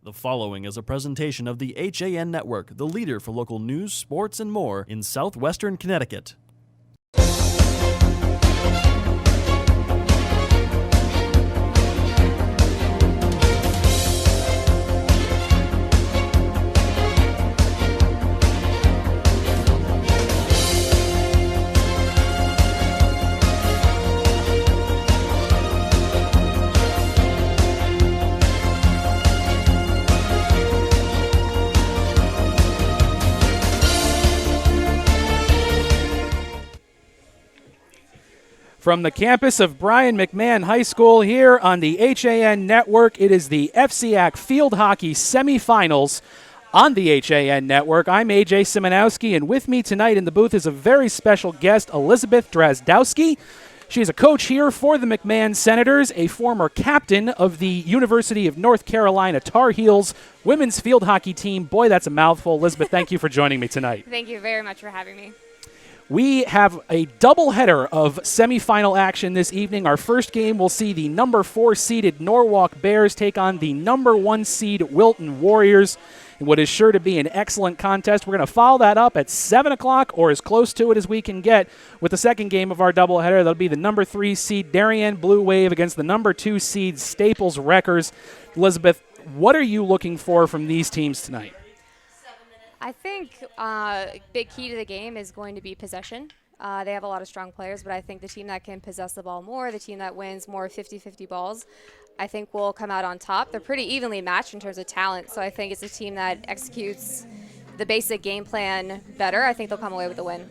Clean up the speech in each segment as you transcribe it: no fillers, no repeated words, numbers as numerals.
The following is a presentation of the HAN Network, the leader for local news, sports, and more in southwestern Connecticut. From the campus of Brian McMahon High School here on the HAN Network, it is the FCIAC Field Hockey Semifinals on the HAN Network. I'm AJ Simonowski, and with me tonight in the booth is a very special guest, Elizabeth Drazdowski. She's a coach here for the McMahon Senators, a former captain of the University of North Carolina Tar Heels women's field hockey team. Boy, that's a mouthful. Elizabeth, thank you for joining me tonight. Thank you very much for having me. We have a doubleheader of semifinal action this evening. Our first game will see the number 4 seeded Norwalk Bears take on the number 1 seed Wilton Warriors in what is sure to be an excellent contest. We're going to follow that up at 7 o'clock or as close to it as we can get with the second game of our doubleheader. That'll be the number 3 seed Darien Blue Wave against the number 2 seed Staples Wreckers. Elizabeth, what are you looking for from these teams tonight? I think a big key to the game is going to be possession. They have a lot of strong players, but I think the team that can possess the ball more, the team that wins more 50-50 balls, I think will come out on top. They're pretty evenly matched in terms of talent, so I think it's a team that executes the basic game plan better. I think they'll come away with the win.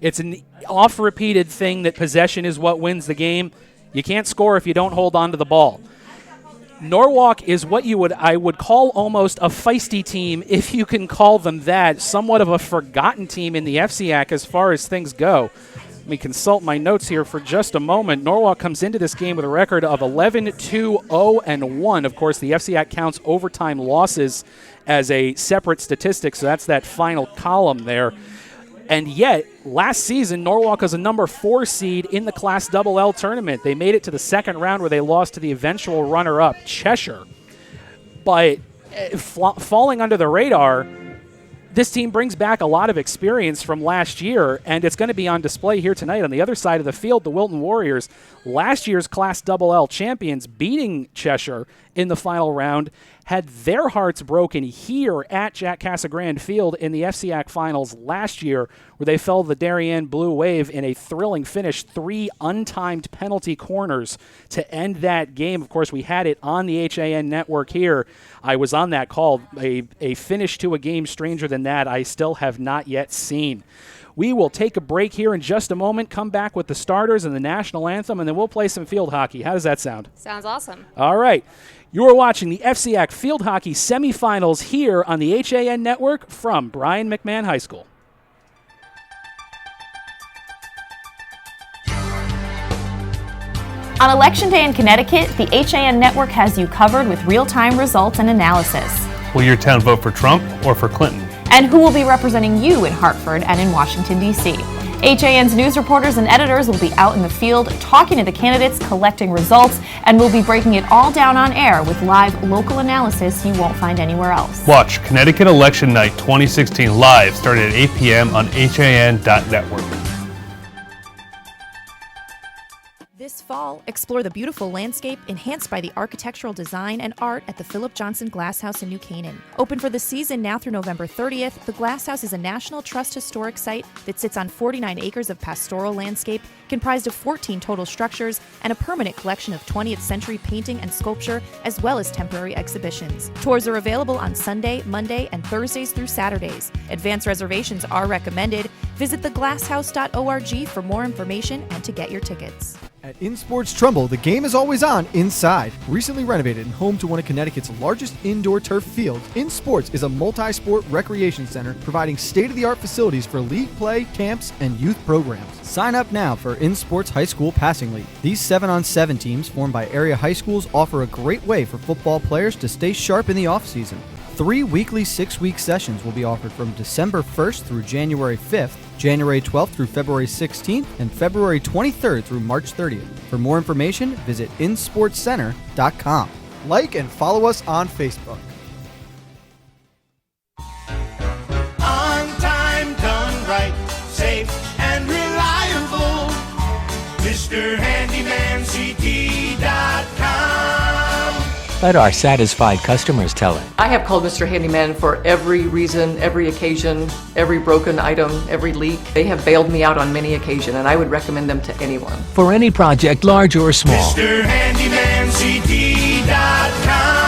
It's an oft-repeated thing that possession is what wins the game. You can't score if you don't hold on to the ball. Norwalk is what I would call almost a feisty team, if you can call them that, somewhat of a forgotten team in the FCIAC as far as things go. Let me consult my notes here for just a moment. Norwalk comes into this game with a record of 11-2-0-1. Of course, the FCIAC counts overtime losses as a separate statistic, so that's that final column there. And yet, last season, Norwalk was a number 4 seed in the Class L tournament. They made it to the second round where they lost to the eventual runner-up, Cheshire. But falling under the radar, this team brings back a lot of experience from last year, and it's going to be on display here tonight. On the other side of the field, the Wilton Warriors, last year's Class L champions, beating Cheshire in the final round, had their hearts broken here at Jack Casagrande Field in the FCIAC Finals last year, where they fell the Darien Blue Wave in a thrilling finish, 3 untimed penalty corners to end that game. Of course, we had it on the HAN Network here. I was on that call. A finish to a game stranger than that I still have not yet seen. We will take a break here in just a moment, come back with the starters and the national anthem, and then we'll play some field hockey. How does that sound? Sounds awesome. All right. You are watching the FCIAC Field Hockey Semifinals here on the HAN Network from Brian McMahon High School. On Election Day in Connecticut, the HAN Network has you covered with real-time results and analysis. Will your town vote for Trump or for Clinton? And who will be representing you in Hartford and in Washington, D.C.? HAN's news reporters and editors will be out in the field talking to the candidates, collecting results, and we'll be breaking it all down on air with live local analysis you won't find anywhere else. Watch Connecticut Election Night 2016 live starting at 8 p.m. on HAN.network. This fall, explore the beautiful landscape enhanced by the architectural design and art at the Philip Johnson Glass House in New Canaan. Open for the season now through November 30th, the Glass House is a National Trust historic site that sits on 49 acres of pastoral landscape, comprised of 14 total structures, and a permanent collection of 20th century painting and sculpture, as well as temporary exhibitions. Tours are available on Sunday, Monday, and Thursdays through Saturdays. Advance reservations are recommended. Visit theglasshouse.org for more information and to get your tickets. At InSports Trumbull, the game is always on inside. Recently renovated and home to one of Connecticut's largest indoor turf fields, InSports is a multi-sport recreation center providing state-of-the-art facilities for league play, camps, and youth programs. Sign up now for InSports High School Passing League. These 7-on-7 teams formed by area high schools offer a great way for football players to stay sharp in the off-season. 3 weekly 6-week sessions will be offered from December 1st through January 5th, January 12th through February 16th, and February 23rd through March 30th. For more information, visit insportscenter.com. Like and follow us on Facebook. Let our satisfied customers tell it. I have called Mr. Handyman for every reason, every occasion, every broken item, every leak. They have bailed me out on many occasions, and I would recommend them to anyone. For any project, large or small. MrHandymanCD.com.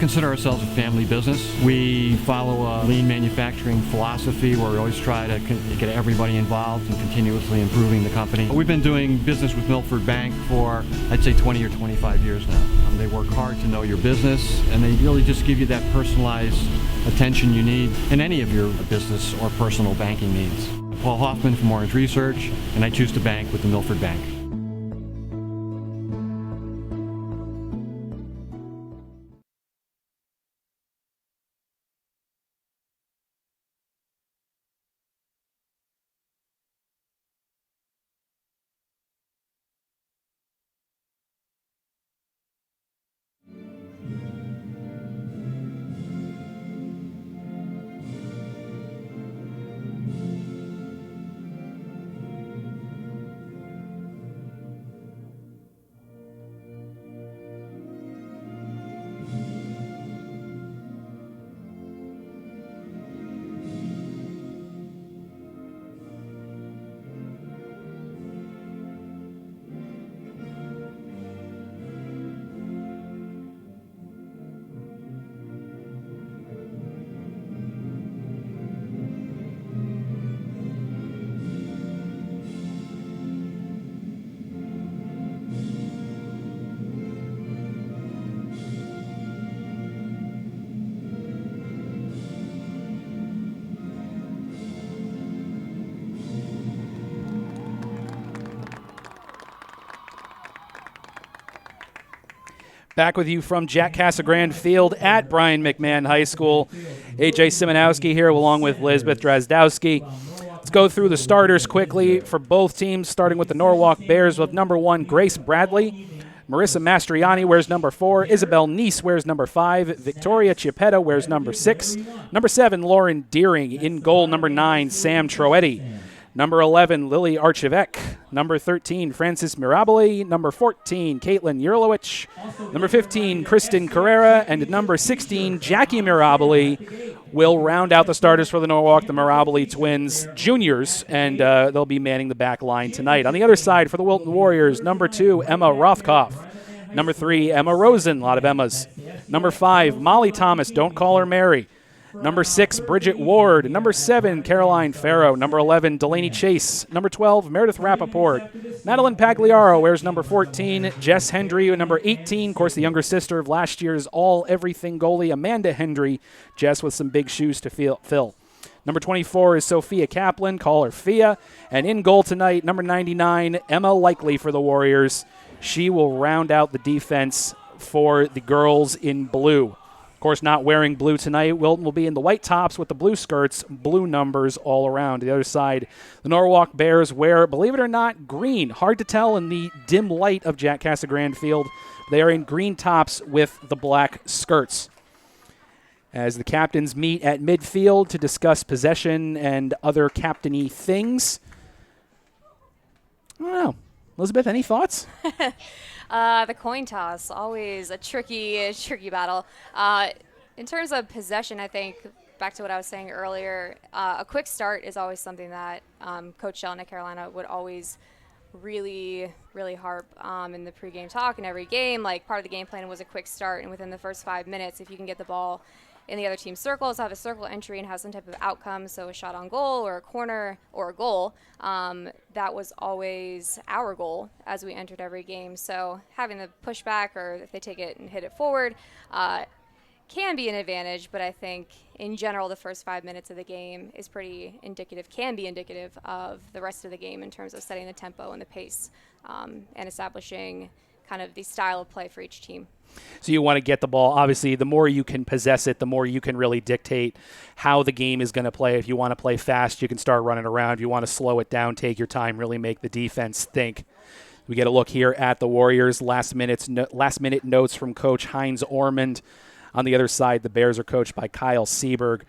Consider ourselves a family business. We follow a lean manufacturing philosophy where we always try to get everybody involved and continuously improving the company. We've been doing business with Milford Bank for, I'd say, 20 or 25 years now. They work hard to know your business, and they really just give you that personalized attention you need in any of your business or personal banking needs. Paul Hoffman from Orange Research, and I choose to bank with the Milford Bank. Back with you from Jack Casagrande Field at Brian McMahon High School. A.J. Simonowski here along with Elizabeth Drozdowski. Let's go through the starters quickly for both teams, starting with the Norwalk Bears with number 1, Grace Bradley. Marissa Mastriani wears number 4. Isabel Neese wears number 5. Victoria Chiappetta wears number 6. Number 7, Lauren Deering. In goal, number 9, Sam Troetti. Number 11, Lily Archivek. Number 13, Francis Mirabile. Number 14, Caitlin Yurlowicz. Number 15, Kristen Carrera. And number 16, Jackie Mirabile will round out the starters for the Norwalk, the Mirabile twins, juniors, and they'll be manning the back line tonight. On the other side, for the Wilton Warriors, number 2, Emma Rothkopf. Number 3, Emma Rosen. A lot of Emmas. Number 5, Molly Thomas. Don't call her Mary. Number 6, Bridget Ward. Number 7, Caroline Farrow. Number 11, Delaney Chase. Number 12, Meredith Rappaport. Madeline Pagliaro wears number 14. Jess Hendry, number 18. Of course, the younger sister of last year's all-everything goalie, Amanda Hendry. Jess with some big shoes to fill. Number 24 is Sophia Kaplan. Call her Fia. And in goal tonight, number 99, Emma Likely for the Warriors. She will round out the defense for the girls in blue. Of course, not wearing blue tonight. Wilton will be in the white tops with the blue skirts, blue numbers all around. The other side, the Norwalk Bears wear, believe it or not, green. Hard to tell in the dim light of Jack Casagrande Field. They are in green tops with the black skirts. As the captains meet at midfield to discuss possession and other captain-y things. I don't know. Elizabeth, any thoughts? The coin toss, always a tricky battle. In terms of possession, I think, back to what I was saying earlier, a quick start is always something that Coach Sheldon at Carolina would always really harp in the pregame talk in every game. Like, part of the game plan was a quick start, and within the first 5 minutes, if you can get the ball in the other team's circles, have a circle entry, and have some type of outcome, so a shot on goal or a corner or a goal, that was always our goal as we entered every game. So having the pushback, or if they take it and hit it forward, can be an advantage, but I think in general the first 5 minutes of the game is can be indicative of the rest of the game in terms of setting the tempo and the pace and establishing kind of the style of play for each team. So you want to get the ball. Obviously, the more you can possess it, the more you can really dictate how the game is going to play. If you want to play fast, you can start running around. If you want to slow it down, take your time, really make the defense think. We get a look here at the Warriors. Last minute notes from Coach Heinz Ormond. On the other side, the Bears are coached by Kyle Seberg.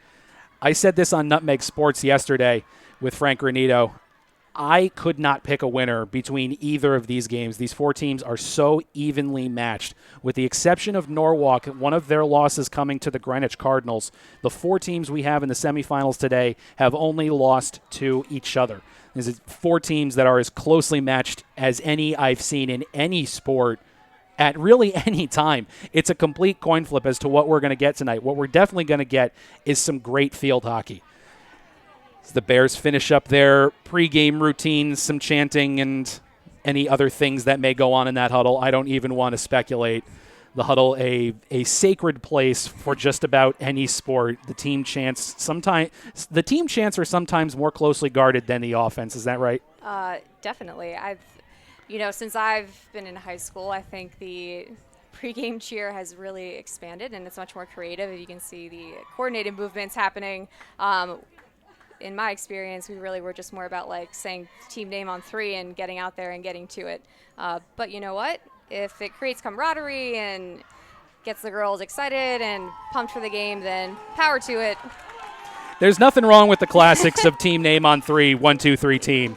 I said this on Nutmeg Sports yesterday with Frank Granito. I could not pick a winner between either of these games. These four teams are so evenly matched. With the exception of Norwalk, one of their losses coming to the Greenwich Cardinals, the four teams we have in the semifinals today have only lost to each other. There's four teams that are as closely matched as any I've seen in any sport at really any time. It's a complete coin flip as to what we're going to get tonight. What we're definitely going to get is some great field hockey. As the Bears finish up their pregame routines, some chanting and any other things that may go on in that huddle. I don't even want to speculate. The huddle, a sacred place for just about any sport. The team chants are sometimes more closely guarded than the offense. Is that right? Definitely. Since I've been in high school, I think the pregame cheer has really expanded and it's much more creative. You can see the coordinated movements happening. In my experience, we really were just more about like saying team name on three and getting out there and getting to it. But you know what? If it creates camaraderie and gets the girls excited and pumped for the game, then power to it. There's nothing wrong with the classics of team name on three, 1, 2, 3 team.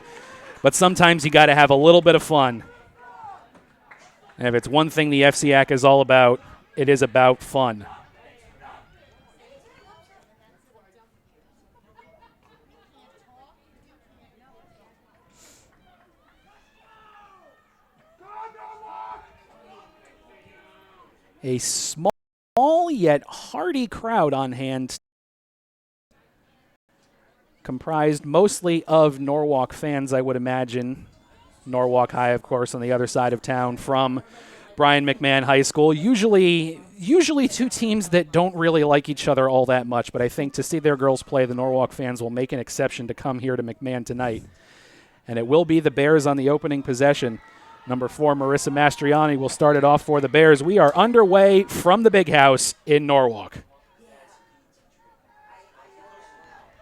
But sometimes you got to have a little bit of fun. And if it's one thing the FCIAC is all about, it is about fun. A small yet hearty crowd on hand, comprised mostly of Norwalk fans, I would imagine. Norwalk High, of course, on the other side of town from Brian McMahon High School. Usually two teams that don't really like each other all that much, but I think to see their girls play, the Norwalk fans will make an exception to come here to McMahon tonight. And it will be the Bears on the opening possession. Number 4, Marissa Mastriani will start it off for the Bears. We are underway from the big house in Norwalk.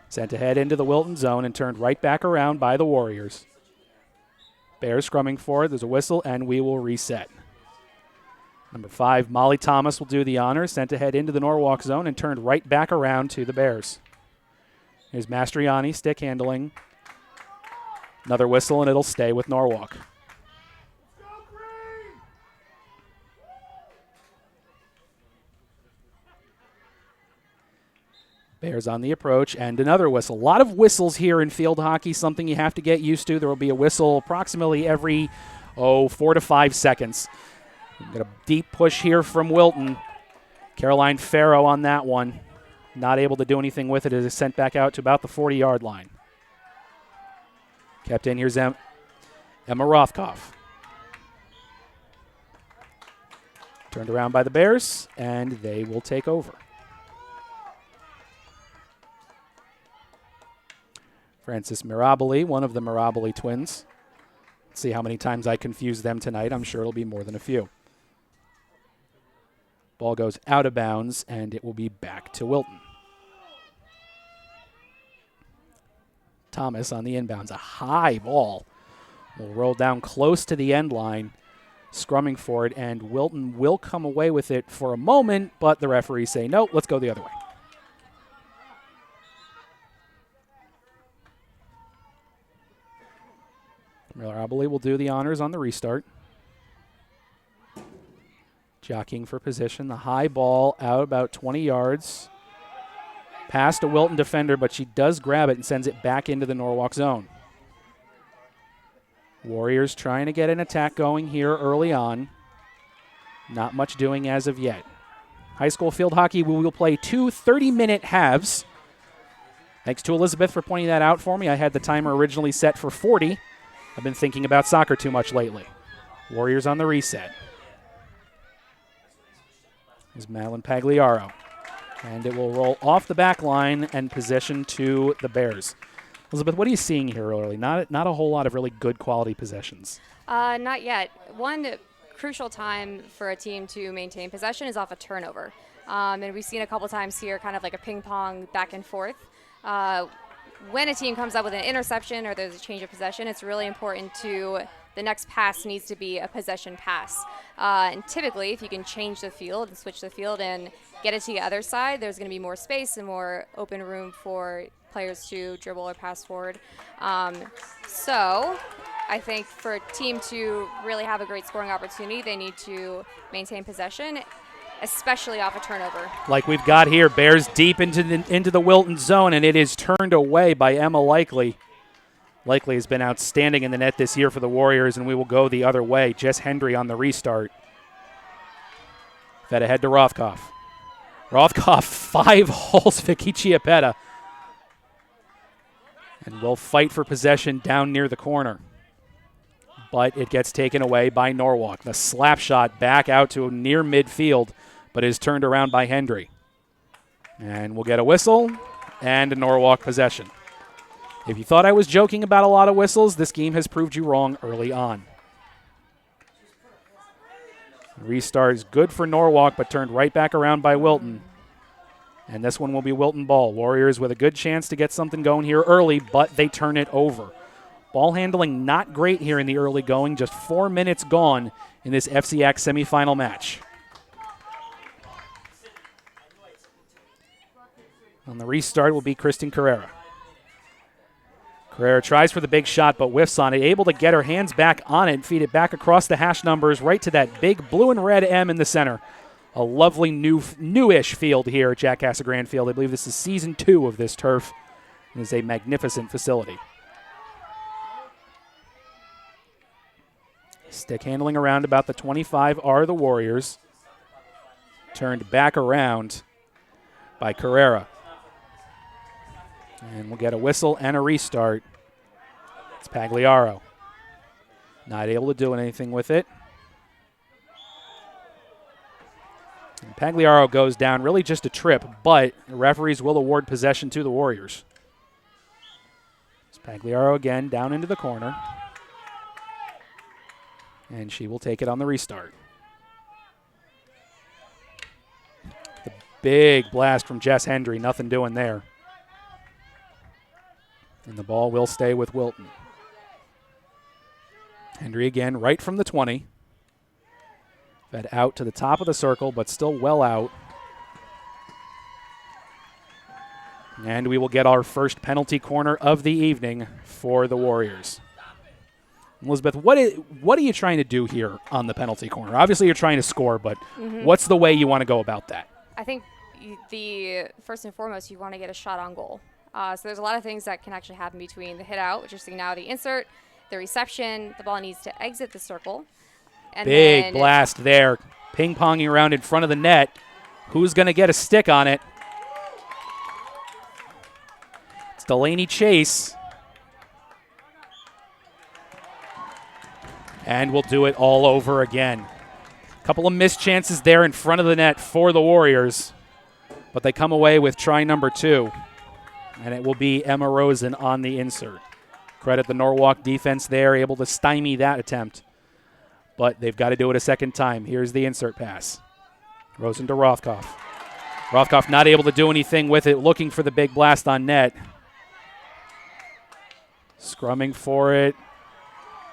Sent ahead into the Wilton zone and turned right back around by the Warriors. Bears scrumming forward. There's a whistle, and we will reset. Number 5, Molly Thomas will do the honors. Sent ahead into the Norwalk zone and turned right back around to the Bears. Here's Mastriani, stick handling. Another whistle, and it'll stay with Norwalk. Bears on the approach, and another whistle. A lot of whistles here in field hockey, something you have to get used to. There will be a whistle approximately every, 4 to 5 seconds. We've got a deep push here from Wilton. Caroline Farrow on that one. Not able to do anything with it. It is sent back out to about the 40-yard line. Kept in, here's Emma Rothkopf. Turned around by the Bears, and they will take over. Frances Mirabili, one of the Mirabili twins. Let's see how many times I confuse them tonight. I'm sure it'll be more than a few. Ball goes out of bounds, and it will be back to Wilton. Thomas on the inbounds. A high ball will roll down close to the end line, scrumming for it, and Wilton will come away with it for a moment, but the referees say, no, let's go the other way. Mirabili will do the honors on the restart. Jockeying for position. The high ball out about 20 yards. Past a Wilton defender, but she does grab it and sends it back into the Norwalk zone. Warriors trying to get an attack going here early on. Not much doing as of yet. High school field hockey, we will play 2 30-minute halves. Thanks to Elizabeth for pointing that out for me. I had the timer originally set for 40. I've been thinking about soccer too much lately. Warriors on the reset. Here's Madeline Pagliaro. And it will roll off the back line and possession to the Bears. Elizabeth, what are you seeing here early? Not a whole lot of really good quality possessions. Not yet. One crucial time for a team to maintain possession is off a turnover. And we've seen a couple times here kind of like a ping pong back and forth. When a team comes up with an interception or there's a change of possession, it's really important to the next pass needs to be a possession pass. And typically, if you can change the field and switch the field and get it to the other side, there's going to be more space and more open room for players to dribble or pass forward. So I think for a team to really have a great scoring opportunity, they need to maintain possession, especially off a turnover. Like we've got here, Bears deep into the Wilton zone, and it is turned away by Emma Likely. Likely has been outstanding in the net this year for the Warriors, and we will go the other way. Jess Hendry on the restart. Fed ahead to Rothkopf. Rothkopf 5-holes Vicky Chiappetta. And will fight for possession down near the corner. But it gets taken away by Norwalk. The slap shot back out to near midfield, but is turned around by Hendry. And we'll get a whistle and a Norwalk possession. If you thought I was joking about a lot of whistles, this game has proved you wrong early on. Restart is good for Norwalk, but turned right back around by Wilton. And this one will be Wilton ball. Warriors with a good chance to get something going here early, but they turn it over. Ball handling not great here in the early going. Just 4 minutes gone in this FCIAC semifinal match. On the restart will be Kristen Carrera. Carrera tries for the big shot, but whiffs on it. Able to get her hands back on it and feed it back across the hash numbers right to that big blue and red M in the center. A lovely newish field here at Jack Casagran Field. I believe this is season 2 of this turf. It is a magnificent facility. Stick handling around about the 25 are the Warriors. Turned back around by Carrera. And we'll get a whistle and a restart. It's Pagliaro. Not able to do anything with it. And Pagliaro goes down, really just a trip, but the referees will award possession to the Warriors. It's Pagliaro again down into the corner. And she will take it on the restart. The big blast from Jess Hendry, nothing doing there. And the ball will stay with Wilton. Hendry again, right from the 20. Fed out to the top of the circle, but still well out. And we will get our first penalty corner of the evening for the Warriors. Elizabeth, what are you trying to do here on the penalty corner? Obviously, you're trying to score, but what's the way you want to go about that? I think the first and foremost, you want to get a shot on goal. So there's a lot of things that can actually happen between the hit out, which you're seeing now, the insert, the reception. The ball needs to exit the circle. And big blast there. Ping-ponging around in front of the net. Who's going to get a stick on it? It's Delaney Chase. And we'll do it all over again. A couple of missed chances there in front of the net for the Warriors. But they come away with try number 2. And it will be Emma Rosen on the insert. Credit the Norwalk defense there, able to stymie that attempt. But they've got to do it a second time. Here's the insert pass. Rosen to Rothkopf. Rothkopf not able to do anything with it, looking for the big blast on net. Scrumming for it.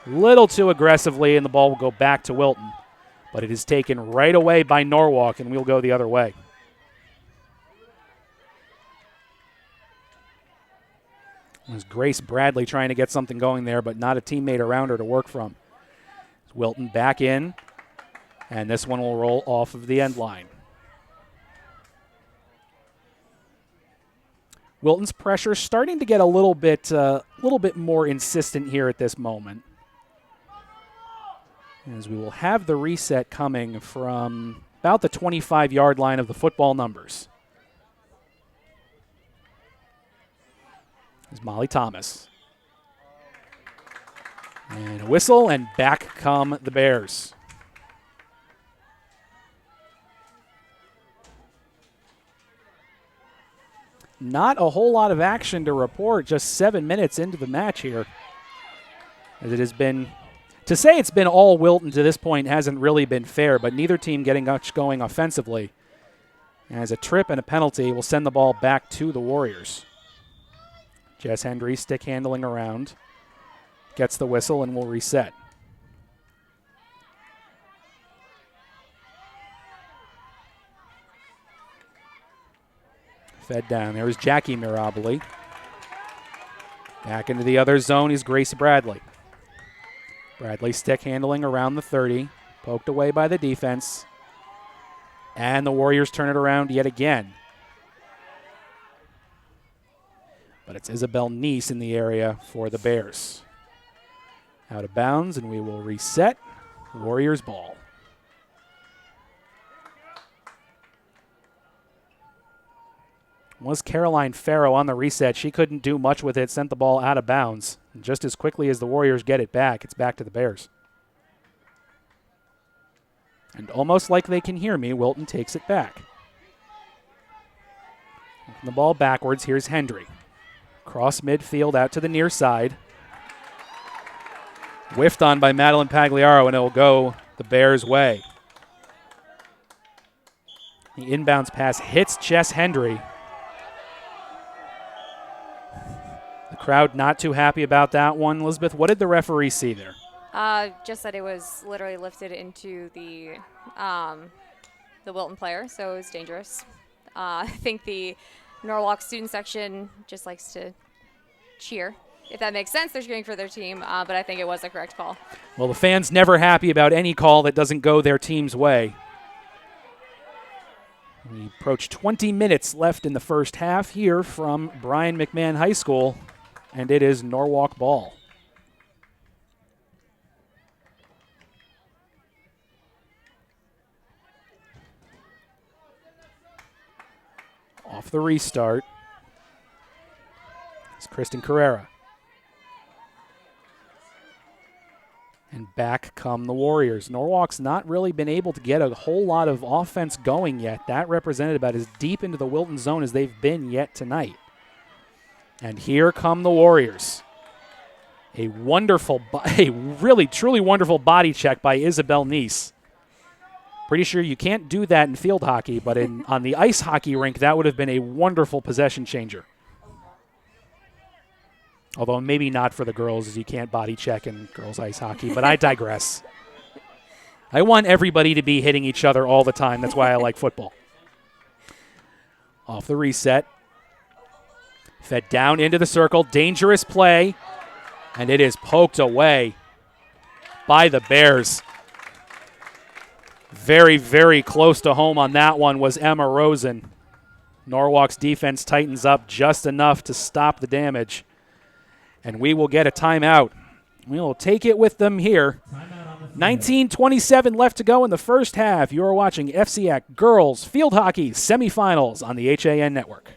Little too aggressively, and the ball will go back to Wilton. But it is taken right away by Norwalk, and we'll go the other way. It was Grace Bradley trying to get something going there, but not a teammate around her to work from. Wilton back in, and this one will roll off of the end line. Wilton's pressure starting to get a little bit more insistent here at this moment, as we will have the reset coming from about the 25-yard line of the football numbers. Is Molly Thomas. And a whistle, and back come the Bears. not a whole lot of action to report just 7 minutes into the match here. As it has been, to say it's been all Wilton to this point hasn't really been fair, but neither team getting much going offensively. As a trip and a penalty will send the ball back to the Warriors. Jess Hendry stick handling around. Gets the whistle and will reset. Fed down. There is Jackie Mirabili. Back into the other zone is Grace Bradley. Bradley stick handling around the 30. Poked away by the defense. And the Warriors turn it around yet again. But it's Isabel Neese in the area for the Bears. Out of bounds, and we will reset. Warriors ball. Was Caroline Farrow on the reset. She couldn't do much with it, sent the ball out of bounds. And just as quickly as the Warriors get it back, it's back to the Bears. And almost like they can hear me, Wilton takes it back. Moving the ball backwards, here's Hendry. Cross midfield out to the near side. Whiffed on by Madeline Pagliaro, and it will go the Bears' way. The inbounds pass hits Jess Hendry. The crowd not too happy about that one. Elizabeth, what did the referee see there? Just that it was literally lifted into the Wilton player, so it was dangerous. I think the Norwalk student section just likes to cheer. If that makes sense, they're cheering for their team, but I think it was the correct call. Well, the fans never happy about any call that doesn't go their team's way. We approach 20 minutes left in the first half here from Brian McMahon High School, and it is Norwalk ball. Off the restart is Kristen Carrera. And back come the Warriors. Norwalk's not really been able to get a whole lot of offense going yet. That represented about as deep into the Wilton zone as they've been yet tonight. And here come the Warriors. A really, truly wonderful body check by Isabel Neese. Pretty sure you can't do that in field hockey, but on the ice hockey rink, that would have been a wonderful possession changer. Although maybe not for the girls, as you can't body check in girls ice hockey, but I digress. I want everybody to be hitting each other all the time. That's why I like football. Off the reset. Fed down into the circle. Dangerous play. And it is poked away by the Bears. Very, very close to home on that one was Emma Rosen. Norwalk's defense tightens up just enough to stop the damage. And we will get a timeout. We will take it with them here. 19:27 left to go in the first half. You are watching FCIAC Girls Field Hockey Semifinals on the HAN Network.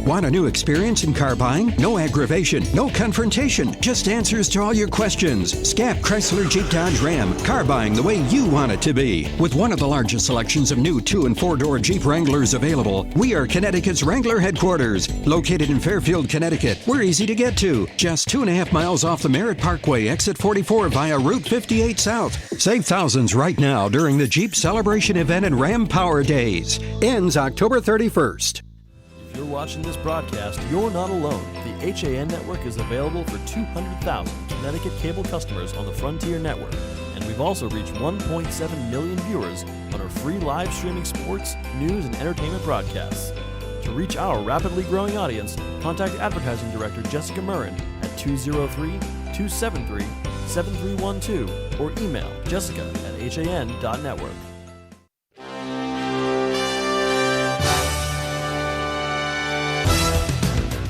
Want a new experience in car buying? No aggravation, no confrontation, just answers to all your questions. Scap Chrysler Jeep Dodge Ram, car buying the way you want it to be. With one of the largest selections of new 2- and 4-door Jeep Wranglers available, we are Connecticut's Wrangler headquarters. Located in Fairfield, Connecticut, we're easy to get to. Just 2.5 miles off the Merritt Parkway, exit 44 via Route 58 South. Save thousands right now during the Jeep Celebration event and Ram Power Days. Ends October 31st. If you're watching this broadcast, you're not alone. The HAN network is available for 200,000 Connecticut cable customers on the Frontier Network, and we've also reached 1.7 million viewers on our free live streaming sports, news, and entertainment broadcasts. To reach our rapidly growing audience, contact Advertising Director Jessica Murrin at 203-273-7312 or email jessica@han.network.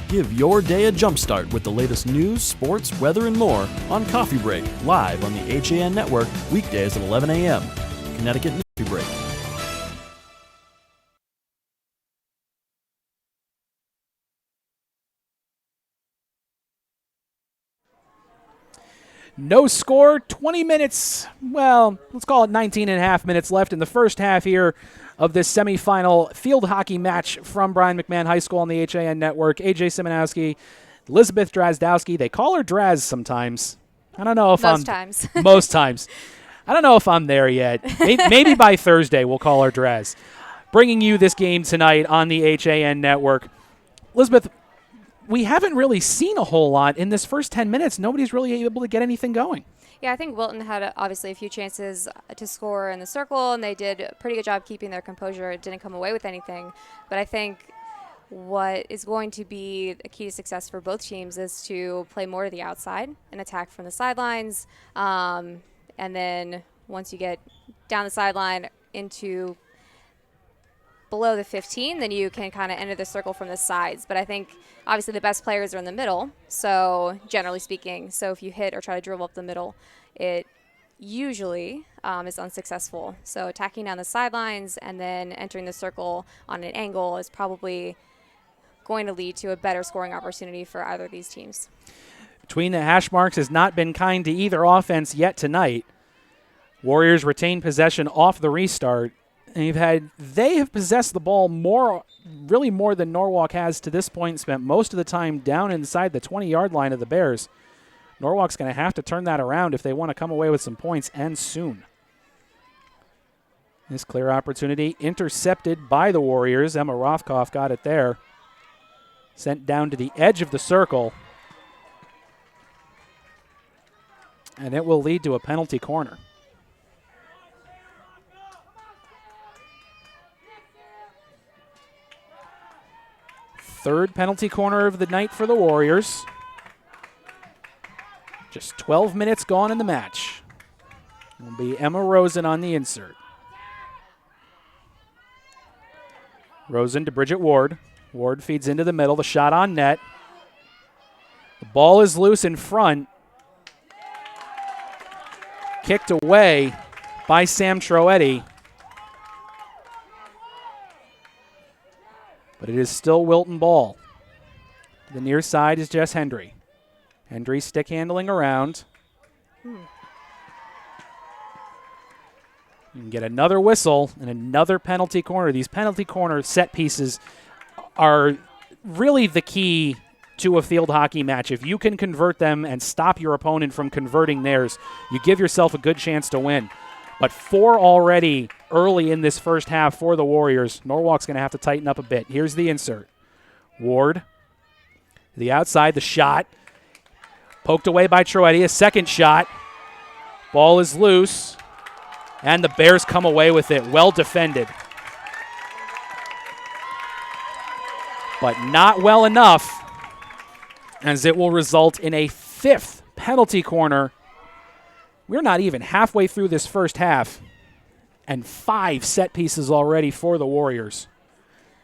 Give your day a jumpstart with the latest news, sports, weather, and more on Coffee Break, live on the HAN Network, weekdays at 11 a.m. Connecticut Coffee Break. No score, 20 minutes, well, let's call it 19 and a half minutes left in the first half here of this semifinal field hockey match from Brian McMahon High School on the HAN Network. AJ Simonowski, Elizabeth Drazdowski. They call her Draz sometimes. I don't know if Most times. Most times. I don't know if I'm there yet. Maybe by Thursday we'll call her Draz. Bringing you this game tonight on the HAN Network. Elizabeth, we haven't really seen a whole lot in this first 10 minutes. Nobody's really able to get anything going. Yeah, I think Wilton had obviously a few chances to score in the circle, and they did a pretty good job keeping their composure. It didn't come away with anything. But I think what is going to be a key to success for both teams is to play more to the outside and attack from the sidelines. And then once you get down the sideline into below the 15, then you can kind of enter the circle from the sides. But I think obviously the best players are in the middle, so generally speaking. So if you hit or try to dribble up the middle, it usually is unsuccessful. So attacking down the sidelines and then entering the circle on an angle is probably going to lead to a better scoring opportunity for either of these teams. Between the hash marks has not been kind to either offense yet tonight. Warriors retain possession off the restart. And they have possessed the ball really more than Norwalk has to this point, spent most of the time down inside the 20-yard line of the Bears. Norwalk's going to have to turn that around if they want to come away with some points, and soon. This clear opportunity intercepted by the Warriors. Emma Rothkopf got it there. Sent down to the edge of the circle. And it will lead to a penalty corner. Third penalty corner of the night for the Warriors. Just 12 minutes gone in the match. It will be Emma Rosen on the insert. Rosen to Bridget Ward. Ward feeds into the middle. The shot on net. The ball is loose in front. Kicked away by Sam Troetti. But it is still Wilton ball. To the near side is Jess Hendry. Hendry stick handling around. You can get another whistle and another penalty corner. These penalty corner set pieces are really the key to a field hockey match. If you can convert them and stop your opponent from converting theirs, you give yourself a good chance to win. But 4 already early in this first half for the Warriors. Norwalk's going to have to tighten up a bit. Here's the insert. Ward, the outside, the shot. Poked away by Troetti. A second shot. Ball is loose. And the Bears come away with it. Well defended. But not well enough, as it will result in a 5th penalty corner. We're not even halfway through this first half, and 5 set pieces already for the Warriors.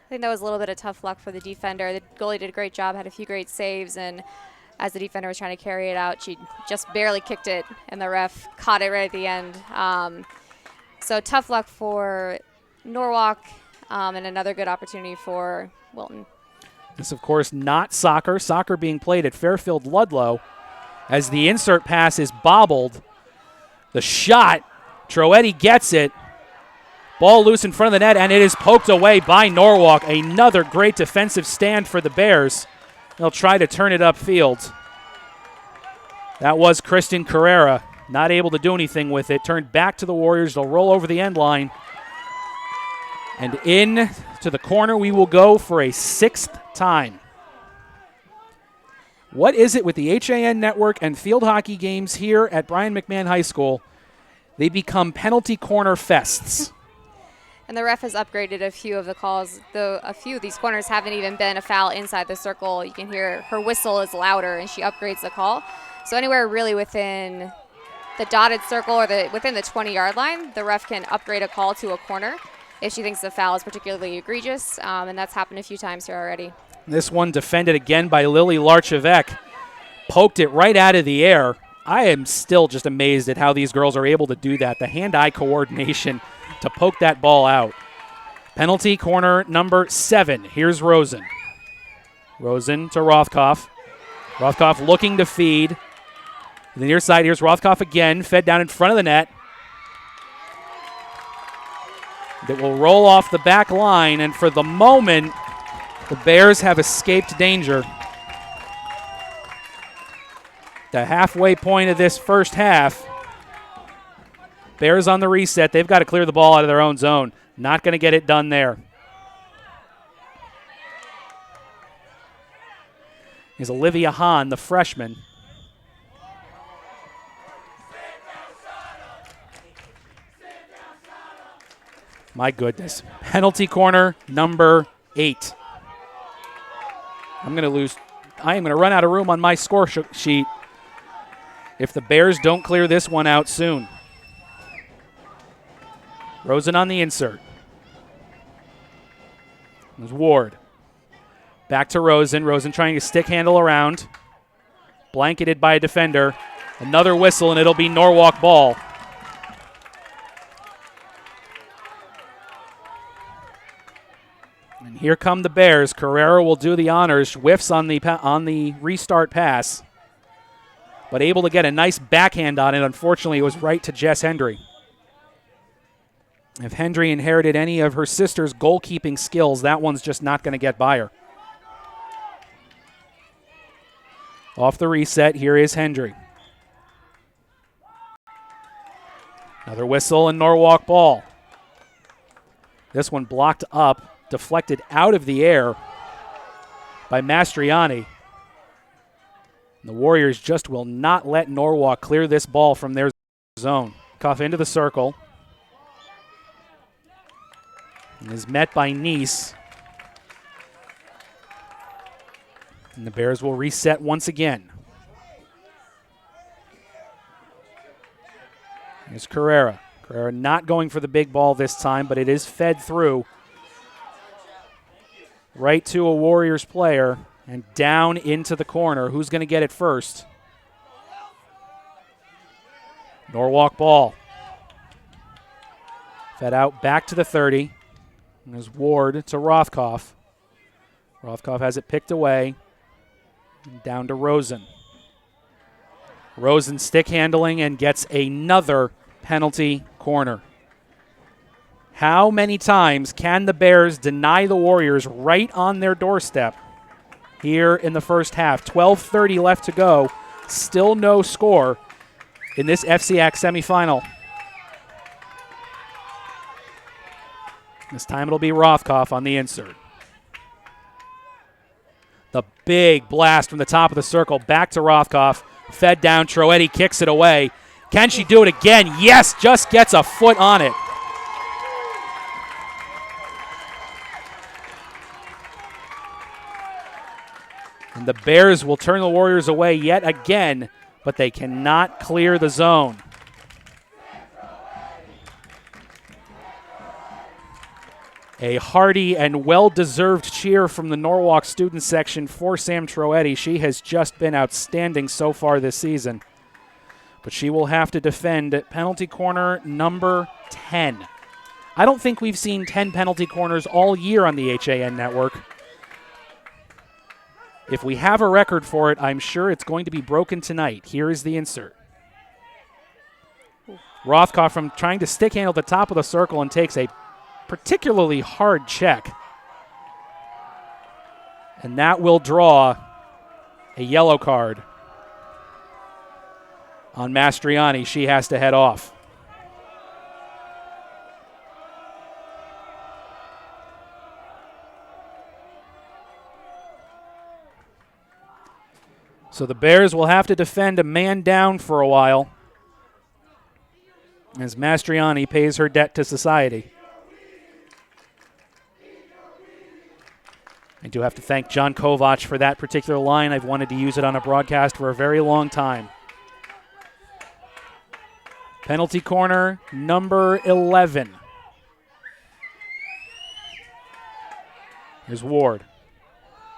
I think that was a little bit of tough luck for the defender. The goalie did a great job, had a few great saves, and as the defender was trying to carry it out, she just barely kicked it, and the ref caught it right at the end. So tough luck for Norwalk, and another good opportunity for Wilton. This, of course, not soccer. Soccer being played at Fairfield Ludlow, as the insert pass is bobbled. The shot, Troetti gets it. Ball loose in front of the net, and it is poked away by Norwalk. Another great defensive stand for the Bears. They'll try to turn it upfield. That was Kristen Carrera, not able to do anything with it. Turned back to the Warriors. They'll roll over the end line. And in to the corner we will go for a 6th time. What is it with the HAN Network and field hockey games here at Brian McMahon High School? They become penalty corner fests. And the ref has upgraded a few of the calls, though a few of these corners haven't even been a foul inside the circle. You can hear her whistle is louder, and she upgrades the call. So anywhere really within the dotted circle or within the 20-yard line, the ref can upgrade a call to a corner if she thinks the foul is particularly egregious, and that's happened a few times here already. This one defended again by Lily Larchevek. Poked it right out of the air. I am still just amazed at how these girls are able to do that. The hand-eye coordination to poke that ball out. Penalty corner number 7. Here's Rosen. Rosen to Rothkopf. Rothkopf looking to feed. To the near side, here's Rothkopf again. Fed down in front of the net. that will roll off the back line, and for the moment, the Bears have escaped danger. The halfway point of this first half. Bears on the reset. They've got to clear the ball out of their own zone. Not going to get it done there. Is Olivia Hahn, the freshman. My goodness. Penalty corner number 8. I'm going to lose. I am going to run out of room on my score sheet if the Bears don't clear this one out soon. Rosen on the insert. There's Ward. Back to Rosen. Rosen trying to stick handle around. Blanketed by a defender. Another whistle, and it'll be Norwalk ball. And here come the Bears. Carrera will do the honors. Whiffs on the restart pass. But able to get a nice backhand on it. Unfortunately, it was right to Jess Hendry. If Hendry inherited any of her sister's goalkeeping skills, that one's just not going to get by her. Off the reset, here is Hendry. Another whistle and Norwalk ball. This one blocked up, deflected out of the air by Mastriani. The Warriors just will not let Norwalk clear this ball from their zone. Cuff into the circle. And is met by Nice. And the Bears will reset once again. Here's Carrera. Carrera not going for the big ball this time, but it is fed through. Right to a Warriors player and down into the corner. Who's going to get it first? Norwalk ball. Fed out back to the 30. And there's Ward to Rothkopf. Rothkopf has it picked away. And down to Rosen. Rosen stick handling and gets another penalty corner. How many times can the Bears deny the Warriors right on their doorstep here in the first half? 12:30 left to go. Still no score in this FCIAC semifinal. This time it'll be Rothkopf on the insert. The big blast from the top of the circle back to Rothkopf. Fed down, Troetti kicks it away. Can she do it again? Yes, just gets a foot on it. And the Bears will turn the Warriors away yet again, but they cannot clear the zone. A hearty and well-deserved cheer from the Norwalk student section for Sam Troetti. She has just been outstanding so far this season. But she will have to defend penalty corner number 10. I don't think we've seen 10 penalty corners all year on the HAN network. If we have a record for it, I'm sure it's going to be broken tonight. Here is the insert. Rothkopf from trying to stick handle the top of the circle and takes a particularly hard check. And that will draw a yellow card on Mastriani. She has to head off. So the Bears will have to defend a man down for a while as Mastriani pays her debt to society. I do have to thank John Kovac for that particular line. I've wanted to use it on a broadcast for a very long time. Penalty corner number 11. Here's Ward.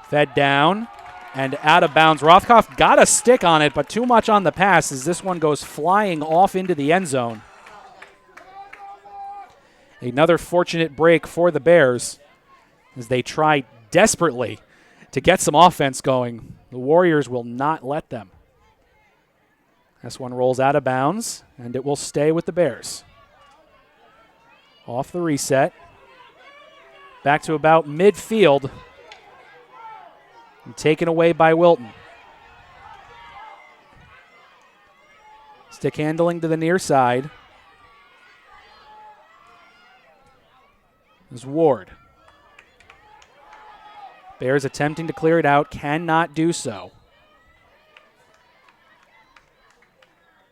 Fed down and out of bounds. Rothkopf got a stick on it, but too much on the pass as this one goes flying off into the end zone. Another fortunate break for the Bears as they try desperately to get some offense going. The Warriors will not let them. This one rolls out of bounds, and it will stay with the Bears. Off the reset. Back to about midfield. And taken away by Wilton. Stick handling to the near side. Is Ward. Bears attempting to clear it out, cannot do so.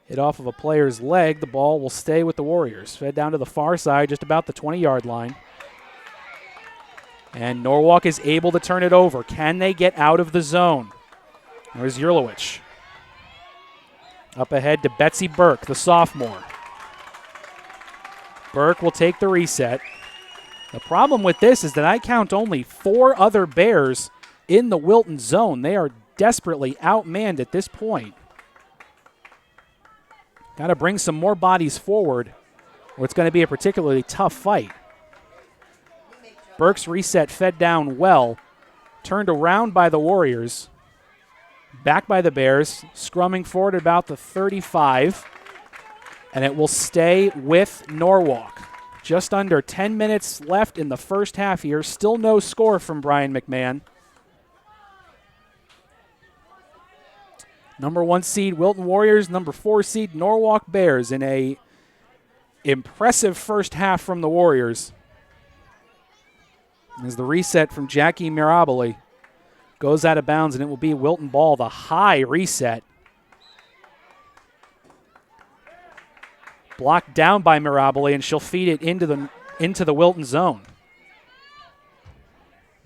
Hit off of a player's leg, the ball will stay with the Warriors. Fed down to the far side, just about the 20-yard line. And Norwalk is able to turn it over. Can they get out of the zone? There's Yerlowicz. Up ahead to Betsy Burke, the sophomore. Burke will take the reset. The problem with this is that I count only 4 other Bears in the Wilton zone. They are desperately outmanned at this point. Got to bring some more bodies forward, or it's going to be a particularly tough fight. Burke's reset fed down well, turned around by the Warriors, back by the Bears, scrumming forward at about the 35, and it will stay with Norwalk. Just under 10 minutes left in the first half here. Still no score from Brian McMahon. Number 1 seed Wilton Warriors, number 4 seed Norwalk Bears in a impressive first half from the Warriors. As the reset from Jackie Mirabile goes out of bounds, and it will be Wilton ball, the high reset. Blocked down by Mirabile, and she'll feed it into the Wilton zone.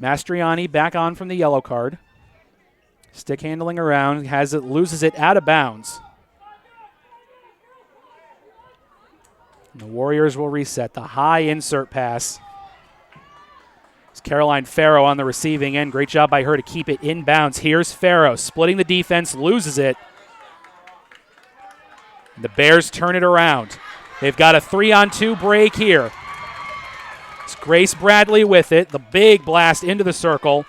Mastriani back on from the yellow card. Stick handling around, loses it out of bounds. And the Warriors will reset. The high insert pass. It's Caroline Farrow on the receiving end. Great job by her to keep it inbounds. Here's Farrow splitting the defense, loses it. And the Bears turn it around. They've got a 3-on-2 break here. It's Grace Bradley with it. The big blast into the circle.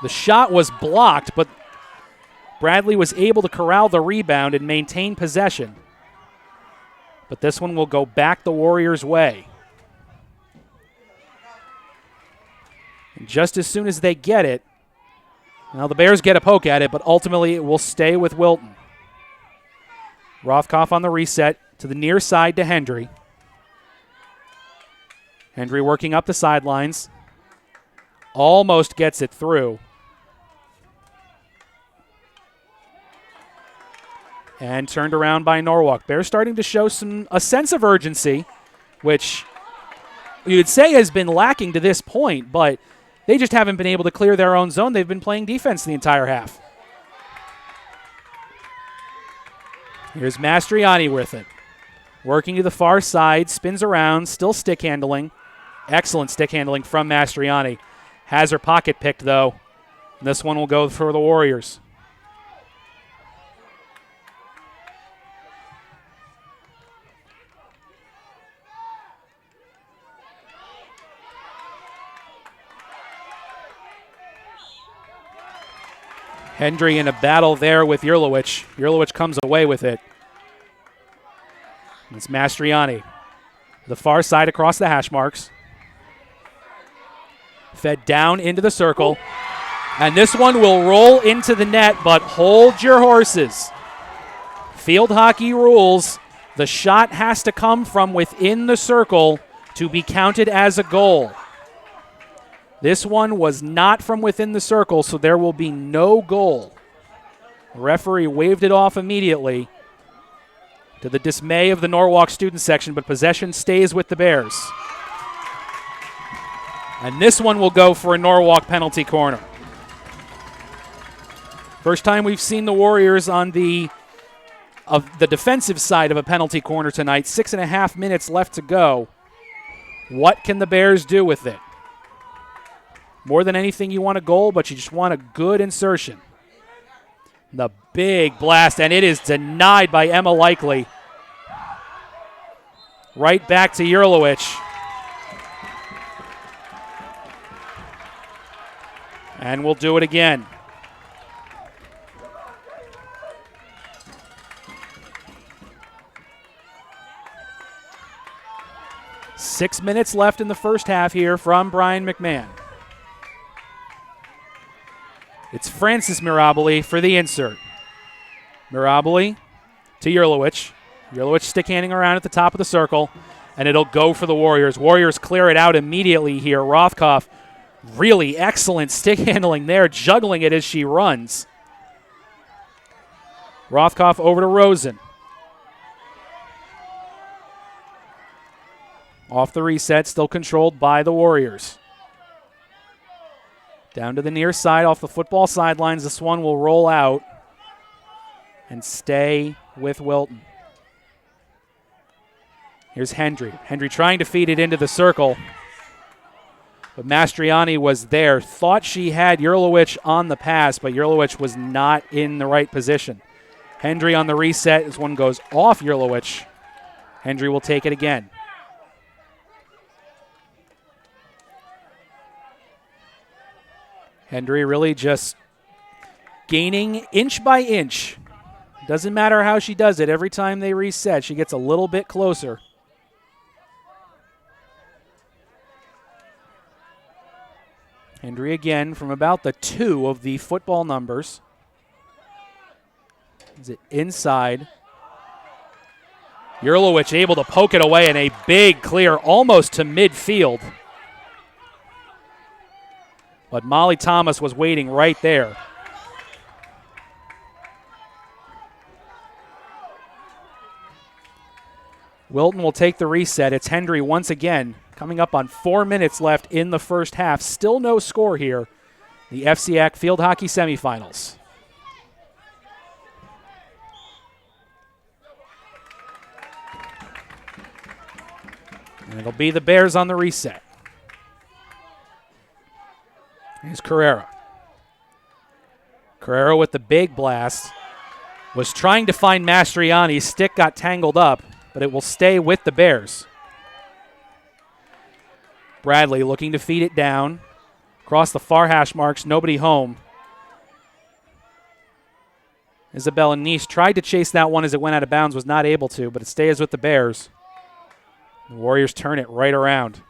The shot was blocked, but Bradley was able to corral the rebound and maintain possession. But this one will go back the Warriors' way. And just as soon as they get it, now the Bears get a poke at it, but ultimately it will stay with Wilton. Rothkopf on the reset to the near side to Hendry. Hendry working up the sidelines. Almost gets it through. And turned around by Norwalk. Bears starting to show a sense of urgency, which you would say has been lacking to this point, but they just haven't been able to clear their own zone. They've been playing defense the entire half. Here's Mastriani with it. Working to the far side, spins around, still stick handling. Excellent stick handling from Mastriani. Has her pocket picked, though. And this one will go for the Warriors. Hendry in a battle there with Yerlowicz. Yerlowicz comes away with it. It's Mastriani. The far side across the hash marks. Fed down into the circle. And this one will roll into the net, but hold your horses. Field hockey rules. The shot has to come from within the circle to be counted as a goal. This one was not from within the circle, so there will be no goal. The referee waved it off immediately to the dismay of the Norwalk student section, but possession stays with the Bears. And this one will go for a Norwalk penalty corner. First time we've seen the Warriors on the defensive side of a penalty corner tonight. 6.5 minutes left to go. What can the Bears do with it? More than anything, you want a goal, but you just want a good insertion. The big blast, and it is denied by Emma Likely. Right back to Yerlowicz. And we'll do it again. 6 minutes left in the first half here from Brian McMahon. It's Francis Mirabile for the insert. Mirabile to Yerlowicz. Yerlowicz stick-handing around at the top of the circle, and it'll go for the Warriors. Warriors clear it out immediately here. Rothkopf, really excellent stick handling there, juggling it as she runs. Rothkopf over to Rosen. Off the reset, still controlled by the Warriors. Down to the near side, off the football sidelines. This one will roll out and stay with Wilton. Here's Hendry. Hendry trying to feed it into the circle, but Mastriani was there. Thought she had Yerlowicz on the pass, but Yerlowicz was not in the right position. Hendry on the reset. This one goes off Yerlowicz. Hendry will take it again. Hendry really just gaining inch by inch. Doesn't matter how she does it. Every time they reset, she gets a little bit closer. Hendry again from about the 2 of the football numbers. Is it inside? Yerlowicz able to poke it away in a big clear almost to midfield. But Molly Thomas was waiting right there. Wilton will take the reset. It's Hendry once again, coming up on 4 minutes left in the first half. Still no score here. The FCIAC Field Hockey Semifinals. And it'll be the Bears on the reset. Here's Carrera. Carrera with the big blast. Was trying to find Mastriani. Stick got tangled up, but it will stay with the Bears. Bradley looking to feed it down. Across the far hash marks, nobody home. Isabella Nice tried to chase that one as it went out of bounds, was not able to, but it stays with the Bears. The Warriors turn it right around.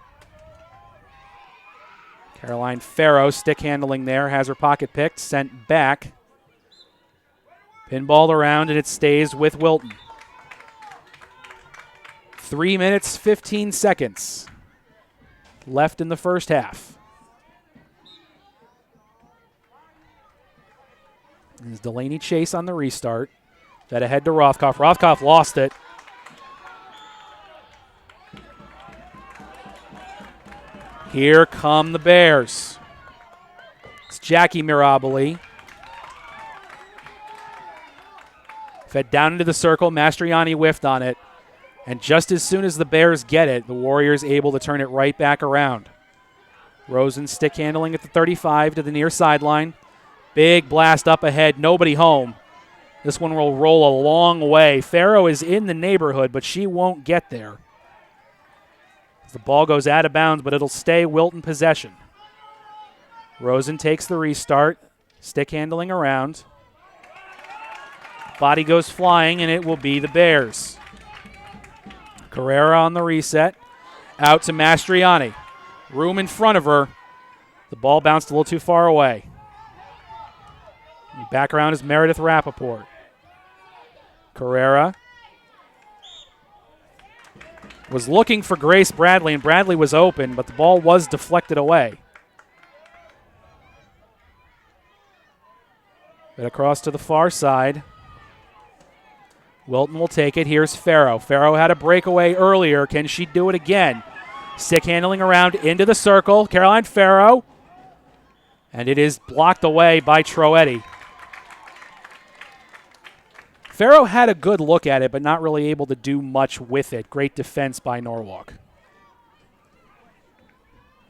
Caroline Farrow, stick handling there, has her pocket picked, sent back. Pinballed around, and it stays with Wilton. 3 minutes, 15 seconds left in the first half. There's Delaney Chase on the restart. That ahead to Rothkopf. Rothkopf lost it. Here come the Bears. It's Jackie Mirabile. Fed down into the circle. Mastriani whiffed on it. And just as soon as the Bears get it, the Warriors able to turn it right back around. Rosen stick handling at the 35 to the near sideline. Big blast up ahead. Nobody home. This one will roll a long way. Farrow is in the neighborhood, but she won't get there. The ball goes out of bounds, but it'll stay Wilton possession. Rosen takes the restart. Stick handling around. Body goes flying, and it will be the Bears. Carrera on the reset. Out to Mastriani. Room in front of her. The ball bounced a little too far away. Back around is Meredith Rappaport. Carrera was looking for Grace Bradley, and Bradley was open, but the ball was deflected away. But across to the far side. Wilton will take it. Here's Farrow. Farrow had a breakaway earlier. Can she do it again? Stick handling around into the circle. Caroline Farrow. And it is blocked away by Troetti. Farrow had a good look at it, but not really able to do much with it. Great defense by Norwalk.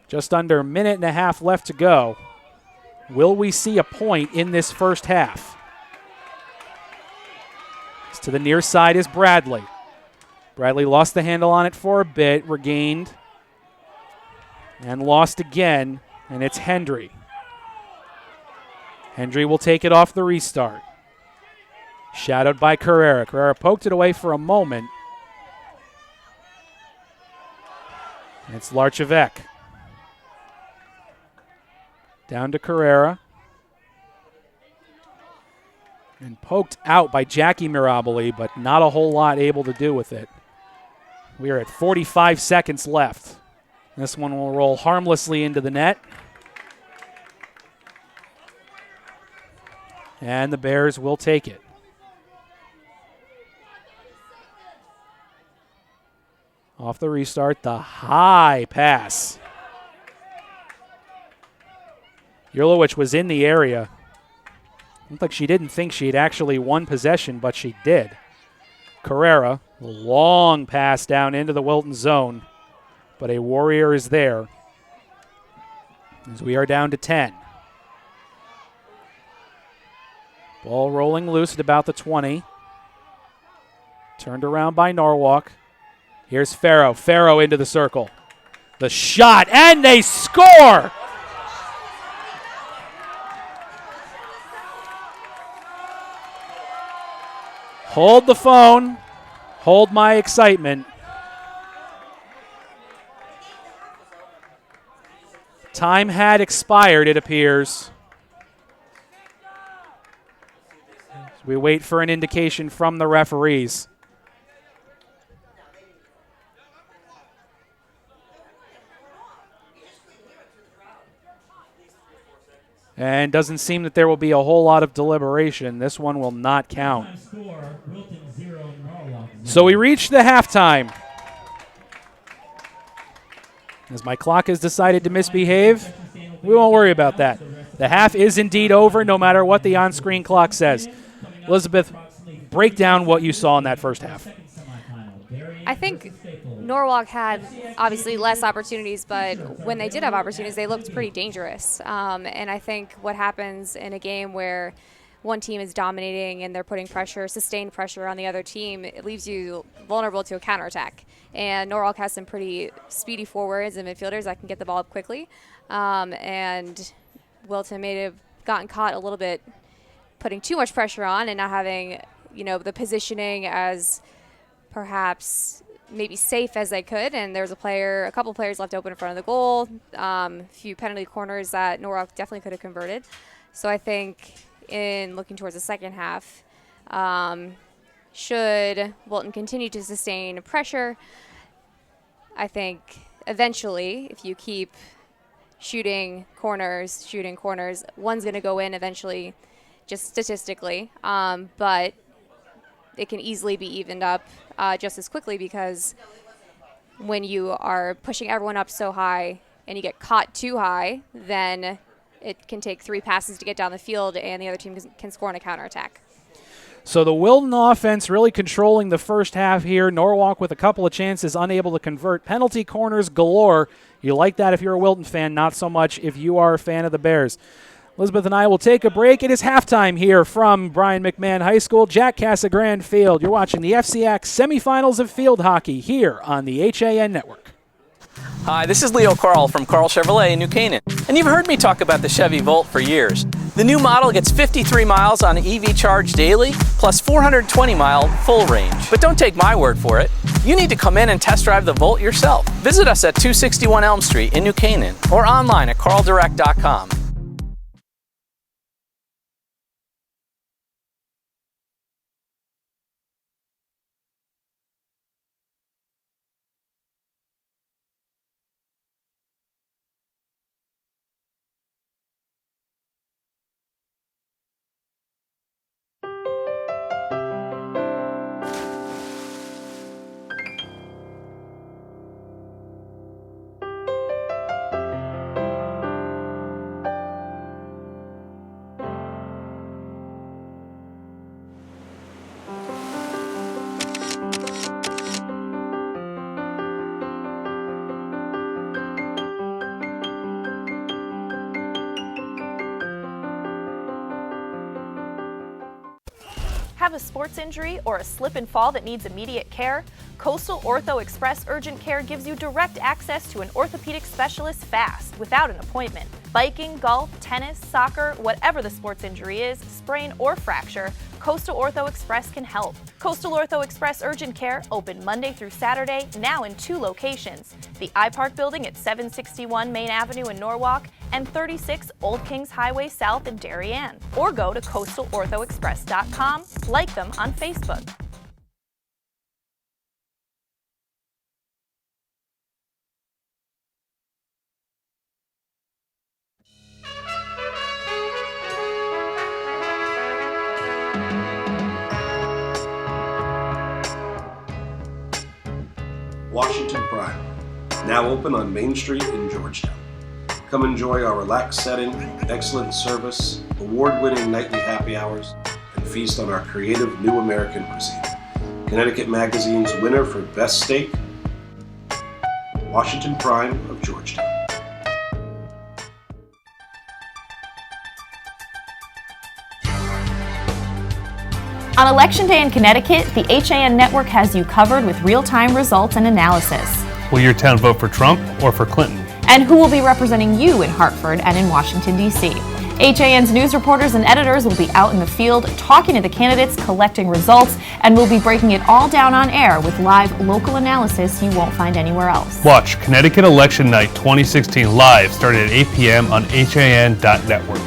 Just under a minute and a half left to go. Will we see a point in this first half? To the near side is Bradley. Bradley lost the handle on it for a bit, regained, and lost again, and it's Hendry. Hendry will take it off the restart. Shadowed by Carrera. Carrera poked it away for a moment. It's Larchevek. Down to Carrera. And poked out by Jackie Miraboli, but not a whole lot able to do with it. We are at 45 seconds left. This one will roll harmlessly into the net. And the Bears will take it. Off the restart, the high pass. Jurlowicz was in the area. Looked like she didn't think she'd actually won possession, but she did. Carrera, long pass down into the Wilton zone, but a Warrior is there as we are down to 10. Ball rolling loose at about the 20. Turned around by Norwalk. Here's Farrow. Farrow into the circle. The shot, and they score! Hold the phone. Hold my excitement. Time had expired, it appears. We wait for an indication from the referees. And doesn't seem that there will be a whole lot of deliberation. This one will not count. So we reach the halftime. As my clock has decided to misbehave, we won't worry about that. The half is indeed over, no matter what the on-screen clock says. Elizabeth, break down what you saw in that first half. I think Norwalk had obviously less opportunities, but when they did have opportunities, they looked pretty dangerous. And I think what happens in a game where one team is dominating and they're putting pressure, sustained pressure on the other team, it leaves you vulnerable to a counterattack. And Norwalk has some pretty speedy forwards and midfielders that can get the ball up quickly. And Wilton may have gotten caught a little bit putting too much pressure on and not having, the positioning as perhaps maybe safe as they could, and there was a couple players left open in front of the goal, a few penalty corners that Norwalk definitely could have converted. So I think in looking towards the second half, should Wilton continue to sustain pressure, I think eventually if you keep shooting corners, one's going to go in eventually, just statistically, but it can easily be evened up just as quickly, because when you are pushing everyone up so high and you get caught too high, then it can take 3 passes to get down the field and the other team can score on a counterattack. So the Wilton offense really controlling the first half here. Norwalk with a couple of chances, unable to convert. Penalty corners galore. You like that if you're a Wilton fan, not so much if you are a fan of the Bears. Elizabeth and I will take a break. It is halftime here from Brian McMahon High School, Jack Casagrande Field. You're watching the FCIAC Semifinals of Field Hockey here on the HAN Network. Hi, this is Leo Carl from Carl Chevrolet in New Canaan. And you've heard me talk about the Chevy Volt for years. The new model gets 53 miles on EV charge daily, plus 420-mile full range. But don't take my word for it. You need to come in and test drive the Volt yourself. Visit us at 261 Elm Street in New Canaan or online at carldirect.com. Have a sports injury or a slip and fall that needs immediate care? Coastal Ortho Express Urgent Care gives you direct access to an orthopedic specialist fast, without an appointment. Biking, golf, tennis, soccer, whatever the sports injury is, sprain or fracture, Coastal Ortho Express can help. Coastal Ortho Express Urgent Care open Monday through Saturday, now in 2 locations. The iPark building at 761 Main Avenue in Norwalk and 36 Old Kings Highway South in Darien. Or go to coastalorthoexpress.com, like them on Facebook. Washington Prime, now open on Main Street in Georgetown. Come enjoy our relaxed setting, excellent service, award-winning nightly happy hours, and feast on our creative new American cuisine. Connecticut Magazine's winner for Best Steak, Washington Prime of Georgetown. On Election Day in Connecticut, the HAN network has you covered with real-time results and analysis. Will your town vote for Trump or for Clinton? And who will be representing you in Hartford and in Washington, D.C. HAN's news reporters and editors will be out in the field talking to the candidates, collecting results, and we'll be breaking it all down on air with live local analysis you won't find anywhere else. Watch Connecticut Election Night 2016 live starting at 8 p.m. on HAN.network.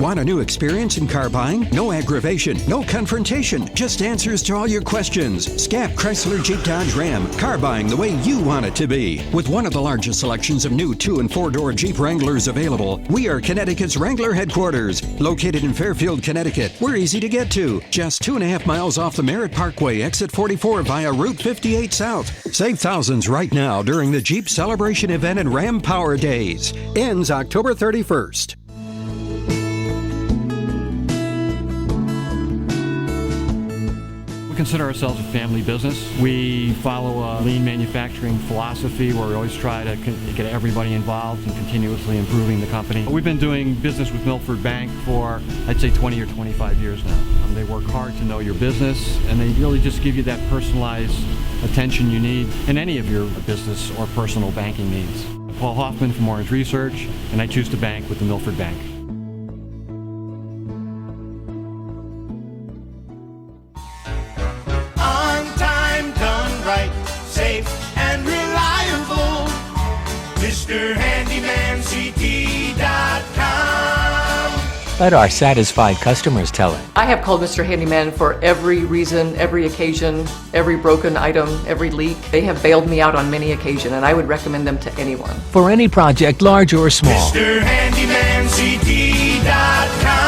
Want a new experience in car buying? No aggravation, no confrontation, just answers to all your questions. Scap Chrysler Jeep Dodge Ram, car buying the way you want it to be. With one of the largest selections of new 2- and 4-door Jeep Wranglers available, we are Connecticut's Wrangler headquarters. Located in Fairfield, Connecticut, we're easy to get to. Just 2.5 miles off the Merritt Parkway, exit 44 via Route 58 South. Save thousands right now during the Jeep Celebration event and Ram Power Days. Ends October 31st. We consider ourselves a family business. We follow a lean manufacturing philosophy where we always try to get everybody involved and continuously improving the company. We've been doing business with Milford Bank for, I'd say, 20 or 25 years now. They work hard to know your business, and they really just give you that personalized attention you need in any of your business or personal banking needs. Paul Hoffman from Orange Research, and I choose to bank with the Milford Bank. Let our satisfied customers tell it. I have called Mr. Handyman for every reason, every occasion, every broken item, every leak. They have bailed me out on many occasions, and I would recommend them to anyone. For any project, large or small. MrHandymanCT.com.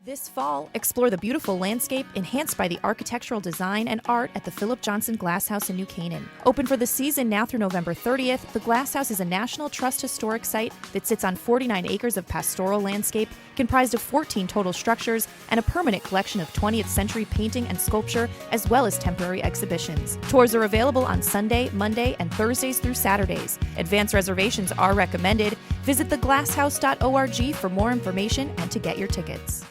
This fall, explore the beautiful landscape enhanced by the architectural design and art at the Philip Johnson Glass House in New Canaan. Open for the season now through November 30th, the Glass House is a National Trust historic site that sits on 49 acres of pastoral landscape, comprised of 14 total structures, and a permanent collection of 20th century painting and sculpture, as well as temporary exhibitions. Tours are available on Sunday, Monday, and Thursdays through Saturdays. Advance reservations are recommended. Visit theglasshouse.org for more information and to get your tickets.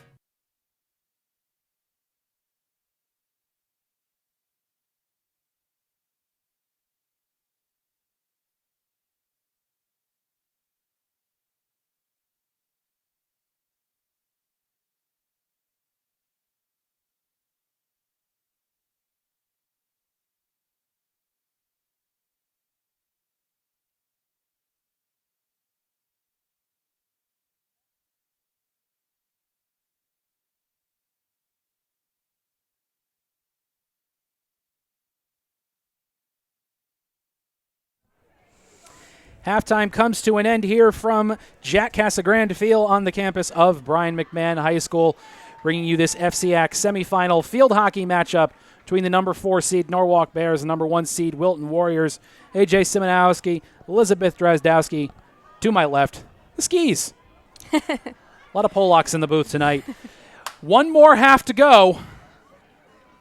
Halftime comes to an end here from Jack Casagrande Field on the campus of Brian McMahon High School, bringing you this FCIAC semifinal field hockey matchup between the number 4 seed Norwalk Bears and number 1 seed Wilton Warriors. AJ Simonowski, Elizabeth Drozdowski, to my left, the Skis. A lot of Polacks in the booth tonight. One more half to go.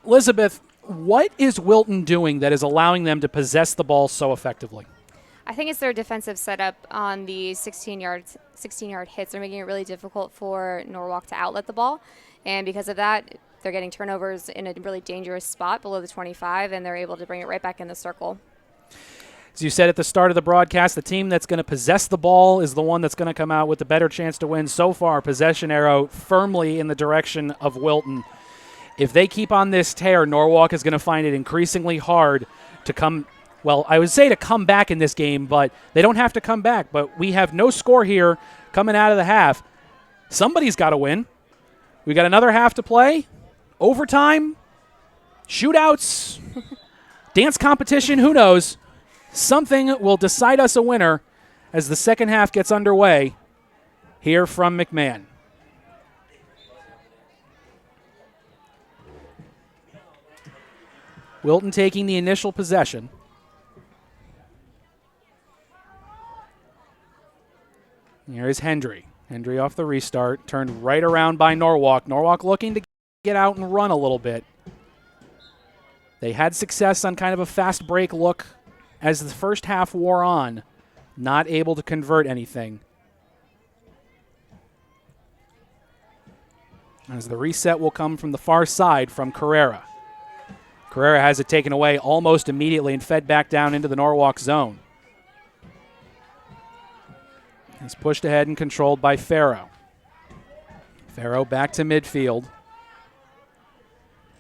Elizabeth, what is Wilton doing that is allowing them to possess the ball so effectively? I think it's their defensive setup on the 16-yard hits. They're making it really difficult for Norwalk to outlet the ball. And because of that, they're getting turnovers in a really dangerous spot below the 25, and they're able to bring it right back in the circle. As you said at the start of the broadcast, the team that's going to possess the ball is the one that's going to come out with the better chance to win. So far, possession arrow firmly in the direction of Wilton. If they keep on this tear, Norwalk is going to find it increasingly hard to come, well, I would say to come back in this game, but they don't have to come back. But we have no score here coming out of the half. Somebody's got to win. We got another half to play. Overtime, shootouts, dance competition, who knows? Something will decide us a winner as the second half gets underway here from McMahon. Wilton taking the initial possession. Here's Hendry. Hendry off the restart, turned right around by Norwalk. Norwalk looking to get out and run a little bit. They had success on kind of a fast break look as the first half wore on, not able to convert anything. As the reset will come from the far side from Carrera. Carrera has it taken away almost immediately and fed back down into the Norwalk zone. It's pushed ahead and controlled by Farrow. Farrow back to midfield.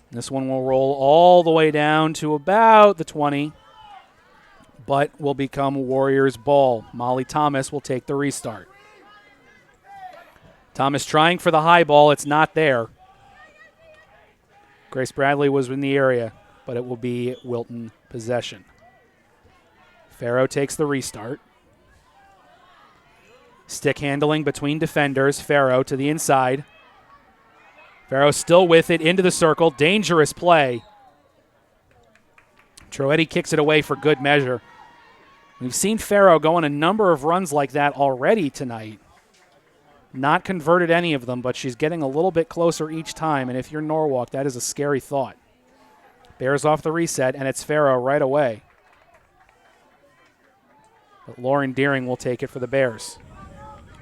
This one will roll all the way down to about the 20, but will become Warriors ball. Molly Thomas will take the restart. Thomas trying for the high ball. It's not there. Grace Bradley was in the area, but it will be Wilton possession. Farrow takes the restart. Stick handling between defenders. Farrow to the inside. Farrow still with it into the circle. Dangerous play. Troetti kicks it away for good measure. We've seen Farrow go on a number of runs like that already tonight. Not converted any of them, but she's getting a little bit closer each time, and if you're Norwalk, that is a scary thought. Bears off the reset, and it's Farrow right away. But Lauren Deering will take it for the Bears.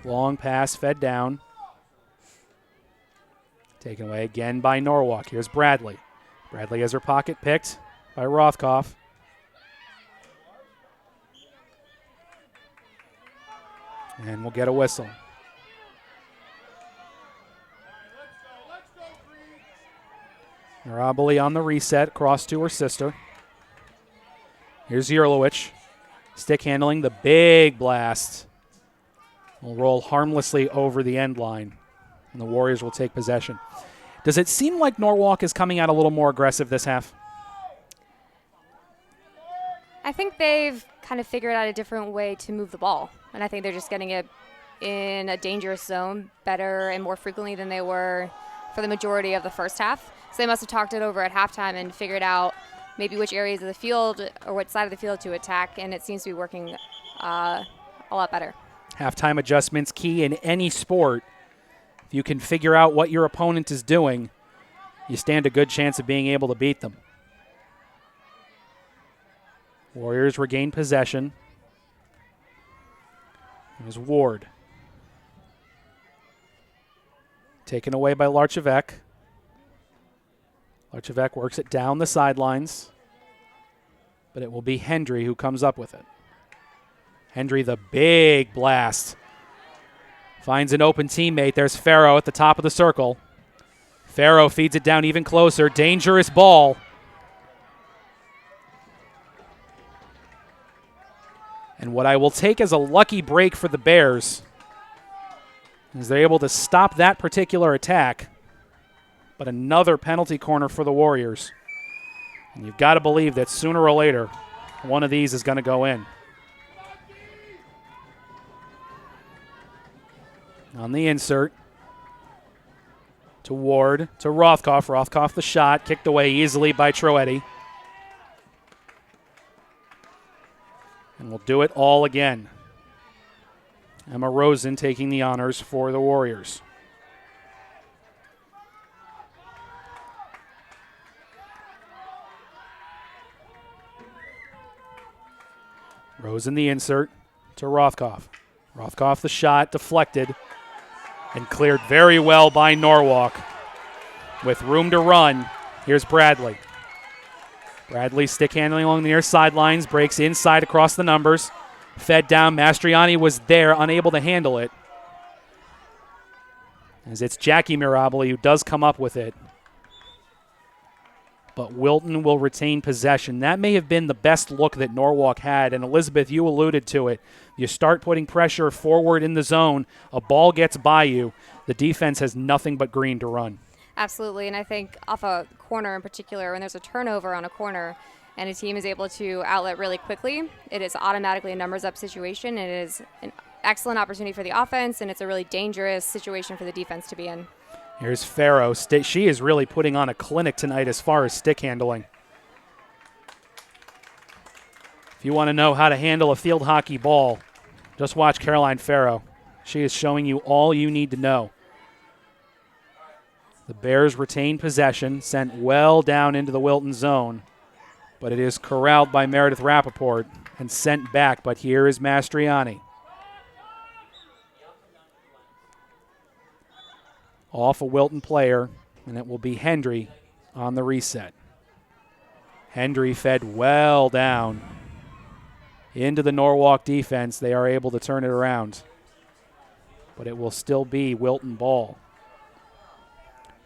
Long pass fed down. Taken away again by Norwalk. Here's Bradley. Bradley has her pocket picked by Rothkopf. And we'll get a whistle. Mirabili on the reset, cross to her sister. Here's Yerlowicz. Stick handling, the big blast. Will roll harmlessly over the end line, and the Warriors will take possession. Does it seem like Norwalk is coming out a little more aggressive this half? I think they've kind of figured out a different way to move the ball, and I think they're just getting it in a dangerous zone better and more frequently than they were for the majority of the first half. So they must have talked it over at halftime and figured out maybe which areas of the field or what side of the field to attack, and it seems to be working a lot better. Halftime adjustments key in any sport. If you can figure out what your opponent is doing, you stand a good chance of being able to beat them. Warriors regain possession. There's Ward. Taken away by Larchevek. Larchevek works it down the sidelines, but it will be Hendry who comes up with it. Hendry, the big blast. Finds an open teammate. There's Farrow at the top of the circle. Farrow feeds it down even closer. Dangerous ball. And what I will take as a lucky break for the Bears is they're able to stop that particular attack, but another penalty corner for the Warriors. And you've got to believe that sooner or later, one of these is going to go in. On the insert, to Ward, to Rothkopf. Rothkopf the shot, kicked away easily by Troetti. And we'll do it all again. Emma Rosen taking the honors for the Warriors. Rosen the insert to Rothkopf. Rothkopf the shot, deflected, and cleared very well by Norwalk. With room to run, here's Bradley. Bradley stick handling along the near sidelines, breaks inside across the numbers. Fed down, Mastriani was there, unable to handle it. As it's Jackie Mirabile who does come up with it. But Wilton will retain possession. That may have been the best look that Norwalk had, and Elizabeth, you alluded to it. You start putting pressure forward in the zone, a ball gets by you, the defense has nothing but green to run. Absolutely, and I think off a corner in particular, when there's a turnover on a corner and a team is able to outlet really quickly, it is automatically a numbers-up situation. It is an excellent opportunity for the offense, and it's a really dangerous situation for the defense to be in. Here's Farrow. She is really putting on a clinic tonight as far as stick handling. If you want to know how to handle a field hockey ball, just watch Caroline Farrow. She is showing you all you need to know. The Bears retain possession, sent well down into the Wilton zone, but it is corralled by Meredith Rappaport and sent back, but here is Mastriani. Off a Wilton player, and it will be Hendry on the reset. Hendry fed well down into the Norwalk defense. They are able to turn it around, but it will still be Wilton ball.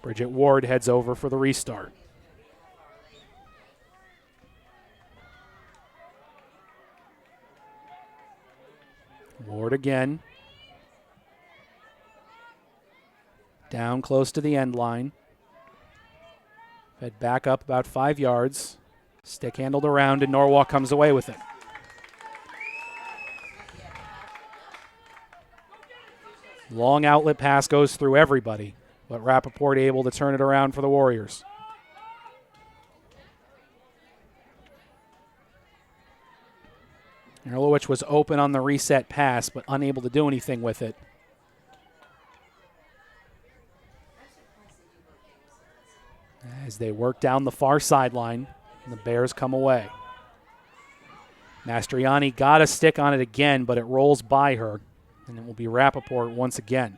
Bridget Ward heads over for the restart. Ward again. Down close to the end line. Fed back up about 5 yards. Stick handled around, and Norwalk comes away with it. Long outlet pass goes through everybody, but Rappaport able to turn it around for the Warriors. Erlowich was open on the reset pass, but unable to do anything with it. As they work down the far sideline, and the Bears come away. Mastriani got a stick on it again, but it rolls by her, and it will be Rappaport once again.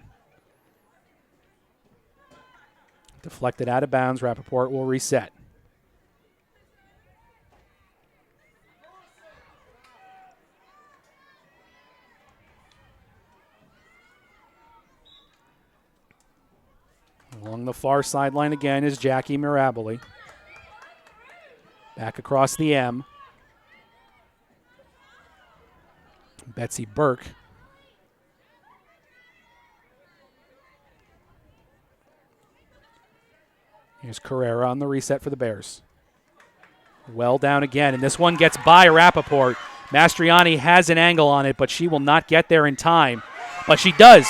Deflected out of bounds, Rappaport will reset. Along the far sideline again is Jackie Mirabile. Back across the M. Betsy Burke. Here's Carrera on the reset for the Bears. Well down again, and this one gets by Rappaport. Mastriani has an angle on it, but she will not get there in time. But she does.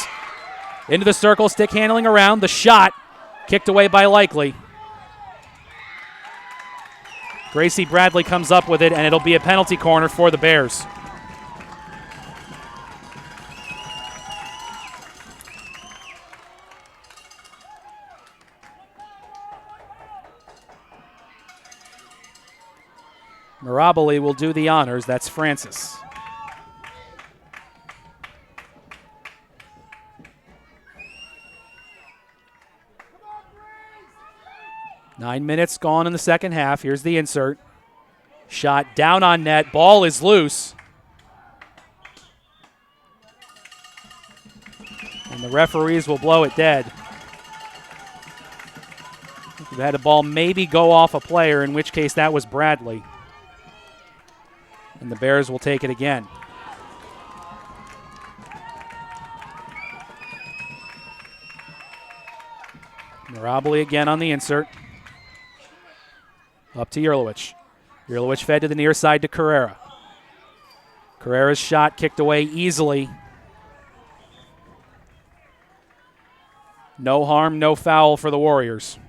Into the circle, stick handling around. The shot kicked away by Likely. Gracie Bradley comes up with it, and it'll be a penalty corner for the Bears. Mirabile will do the honors. That's Francis. Nine minutes gone in the second half. Here's the insert. Shot down on net. Ball is loose. And the referees will blow it dead. We've had a ball maybe go off a player, in which case that was Bradley. And the Bears will take it again. Mirabile again on the insert. Up to Yerlowich. Yerlowich fed to the near side to Carrera. Carrera's shot kicked away easily. No harm, no foul for the Warriors.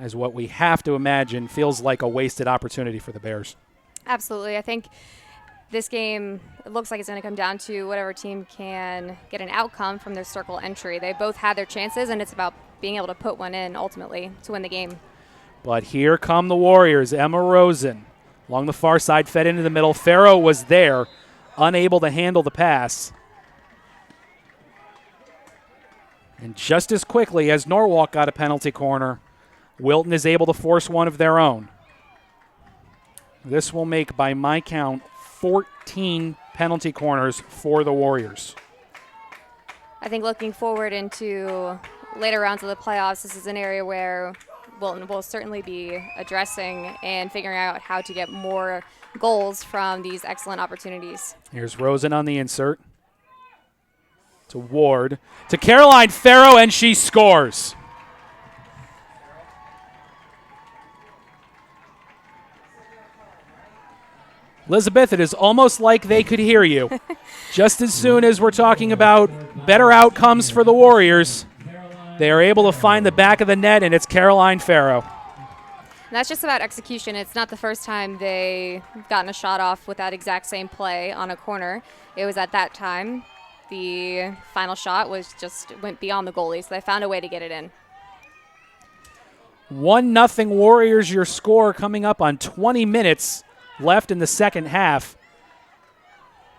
As what we have to imagine feels like a wasted opportunity for the Bears. Absolutely. I think this game, it looks like it's going to come down to whatever team can get an outcome from their circle entry. They both had their chances, and it's about being able to put one in ultimately to win the game. But here come the Warriors. Emma Rosen along the far side, fed into the middle. Farrow was there, unable to handle the pass. And just as quickly as Norwalk got a penalty corner, Wilton is able to force one of their own. This will make, by my count, 14 penalty corners for the Warriors. I think looking forward into later rounds of the playoffs, this is an area where Wilton will certainly be addressing and figuring out how to get more goals from these excellent opportunities. Here's Rosen on the insert. To Ward. To Caroline Farrow, and she scores. Elizabeth, it is almost like they could hear you. Just as soon as we're talking about better outcomes for the Warriors, they are able to find the back of the net, and it's Caroline Farrow. And that's just about execution. It's not the first time they've gotten a shot off with that exact same play on a corner. It was at that time. The final shot went beyond the goalie, so they found a way to get it in. 1-0 Warriors, your score, coming up on 20 minutes left in the second half.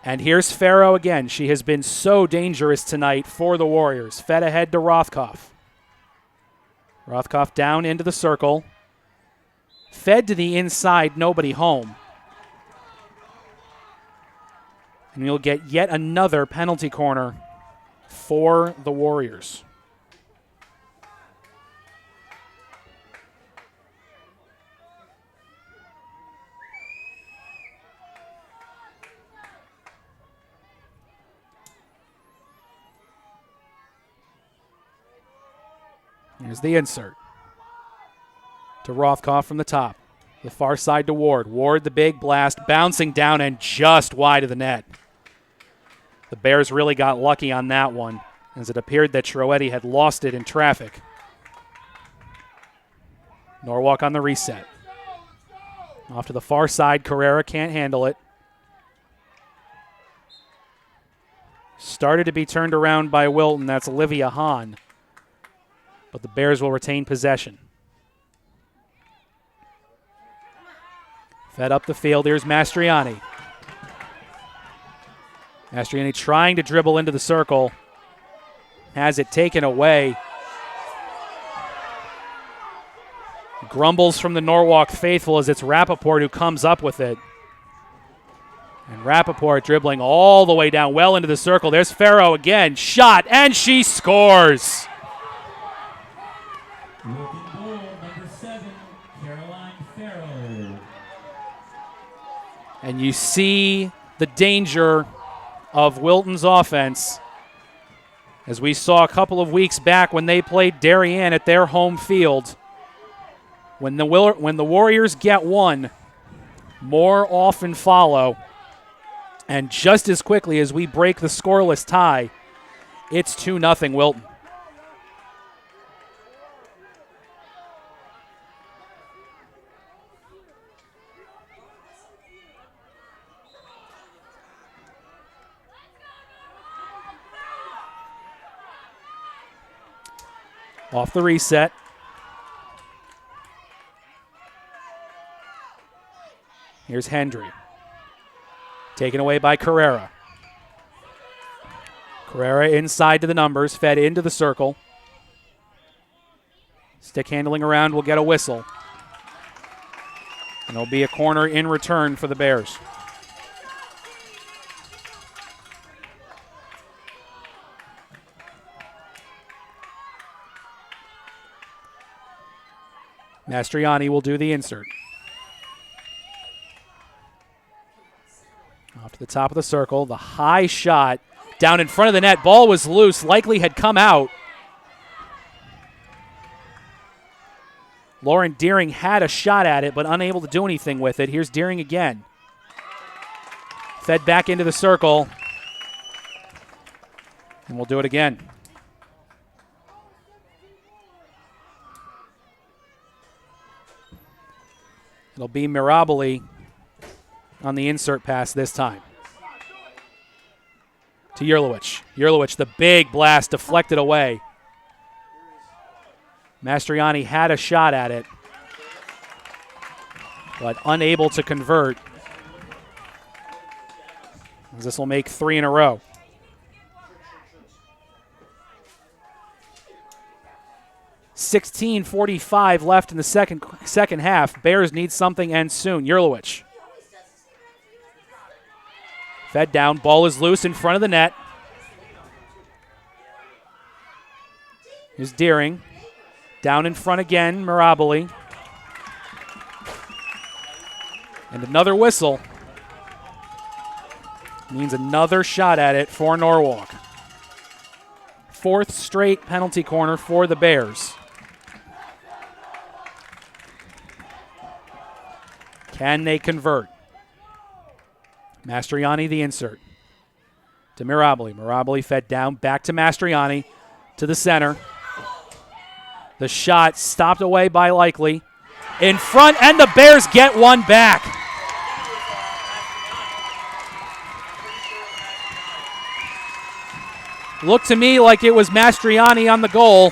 And here's Farrow again. She has been so dangerous tonight for the Warriors. Fed ahead to Rothkopf. Rothkopf down into the circle. Fed to the inside, nobody home. And you'll get yet another penalty corner for the Warriors. Here's the insert. To Rothkopf from the top. The far side to Ward. Ward, the big blast, bouncing down and just wide of the net. The Bears really got lucky on that one, as it appeared that Troetti had lost it in traffic. Norwalk on the reset. Off to the far side. Carrera can't handle it. Started to be turned around by Wilton. That's Olivia Hahn. But the Bears will retain possession. Fed up the field. Here's Mastriani. Mastriani trying to dribble into the circle. Has it taken away. Grumbles from the Norwalk faithful as it's Rappaport who comes up with it. And Rappaport dribbling all the way down well into the circle. There's Farrow again. Shot, and she scores. And you see the danger of Wilton's offense, as we saw a couple of weeks back when they played Darien at their home field. When the Warriors get one, more often follow. And just as quickly as we break the scoreless tie, it's 2-0 Wilton. Off the reset. Here's Hendry. Taken away by Carrera. Carrera inside to the numbers, fed into the circle. Stick handling around will get a whistle. And it'll be a corner in return for the Bears. Mastriani will do the insert. Off to the top of the circle. The high shot down in front of the net. Ball was loose. Likely had come out. Lauren Deering had a shot at it, but unable to do anything with it. Here's Deering again. Fed back into the circle. And we'll do it again. It'll be Mirabili on the insert pass this time. To Yerlowicz. Yerlowicz, the big blast, deflected away. Mastriani had a shot at it, but unable to convert. This will make 3 in a row. . 16:45 left in the second half. Bears need something and soon. Yerlowicz. Fed down. Ball is loose in front of the net. Here's Deering. Down in front again, Mirabile. And another whistle. Means another shot at it for Norwalk. Fourth straight penalty corner for the Bears. Can they convert? Mastriani the insert. To Mirabile. Mirabile fed down, back to Mastriani. To the center. The shot stopped away by Likely. In front, and the Bears get one back. Looked to me like it was Mastriani on the goal.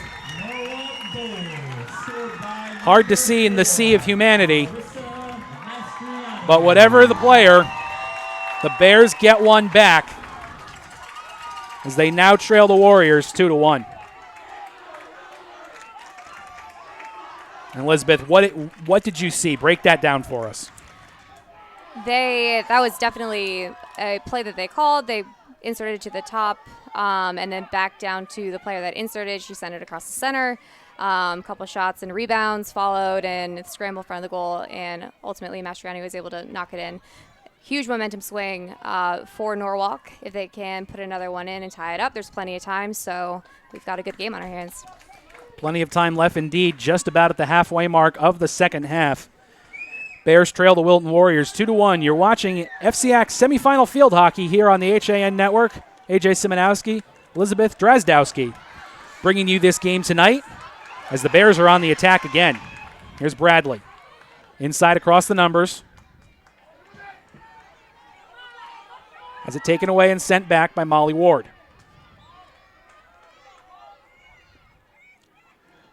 Hard to see in the sea of humanity. But whatever the player, the Bears get one back as they now trail the Warriors 2-1. And Elizabeth, what did you see? Break that down for us. That was definitely a play that they called. They inserted it to the top and then back down to the player that inserted. She sent it across the center. A couple shots and rebounds followed, and scramble in front of the goal, and ultimately Mastriani was able to knock it in. Huge momentum swing for Norwalk. If they can put another one in and tie it up, there's plenty of time, so we've got a good game on our hands. Plenty of time left indeed, just about at the halfway mark of the second half. Bears trail the Wilton Warriors 2-1. You're watching FCIAC semifinal field hockey here on the HAN Network. AJ Simonowski, Elizabeth Drozdowski bringing you this game tonight as the Bears are on the attack again. Here's Bradley. Inside across the numbers. Has it taken away and sent back by Molly Ward.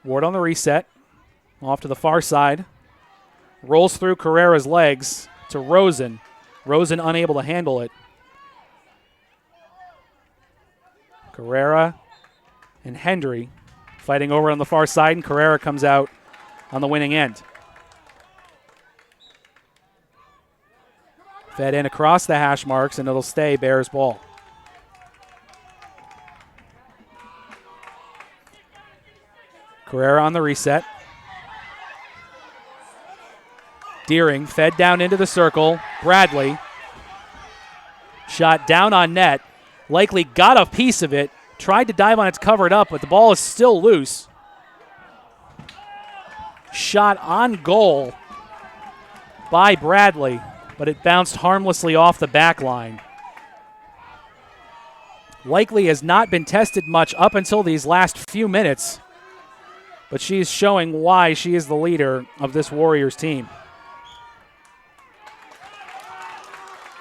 Ward on the reset. Off to the far side. Rolls through Carrera's legs to Rosen. Rosen unable to handle it. Carrera and Hendry fighting over on the far side, and Carrera comes out on the winning end. Fed in across the hash marks, and it'll stay Bears ball. Carrera on the reset. Deering fed down into the circle. Bradley. Shot down on net. Likely got a piece of it. Tried to dive on it, covered up, but the ball is still loose. Shot on goal by Bradley, but it bounced harmlessly off the back line. Likely has not been tested much up until these last few minutes, but she's showing why she is the leader of this Warriors team.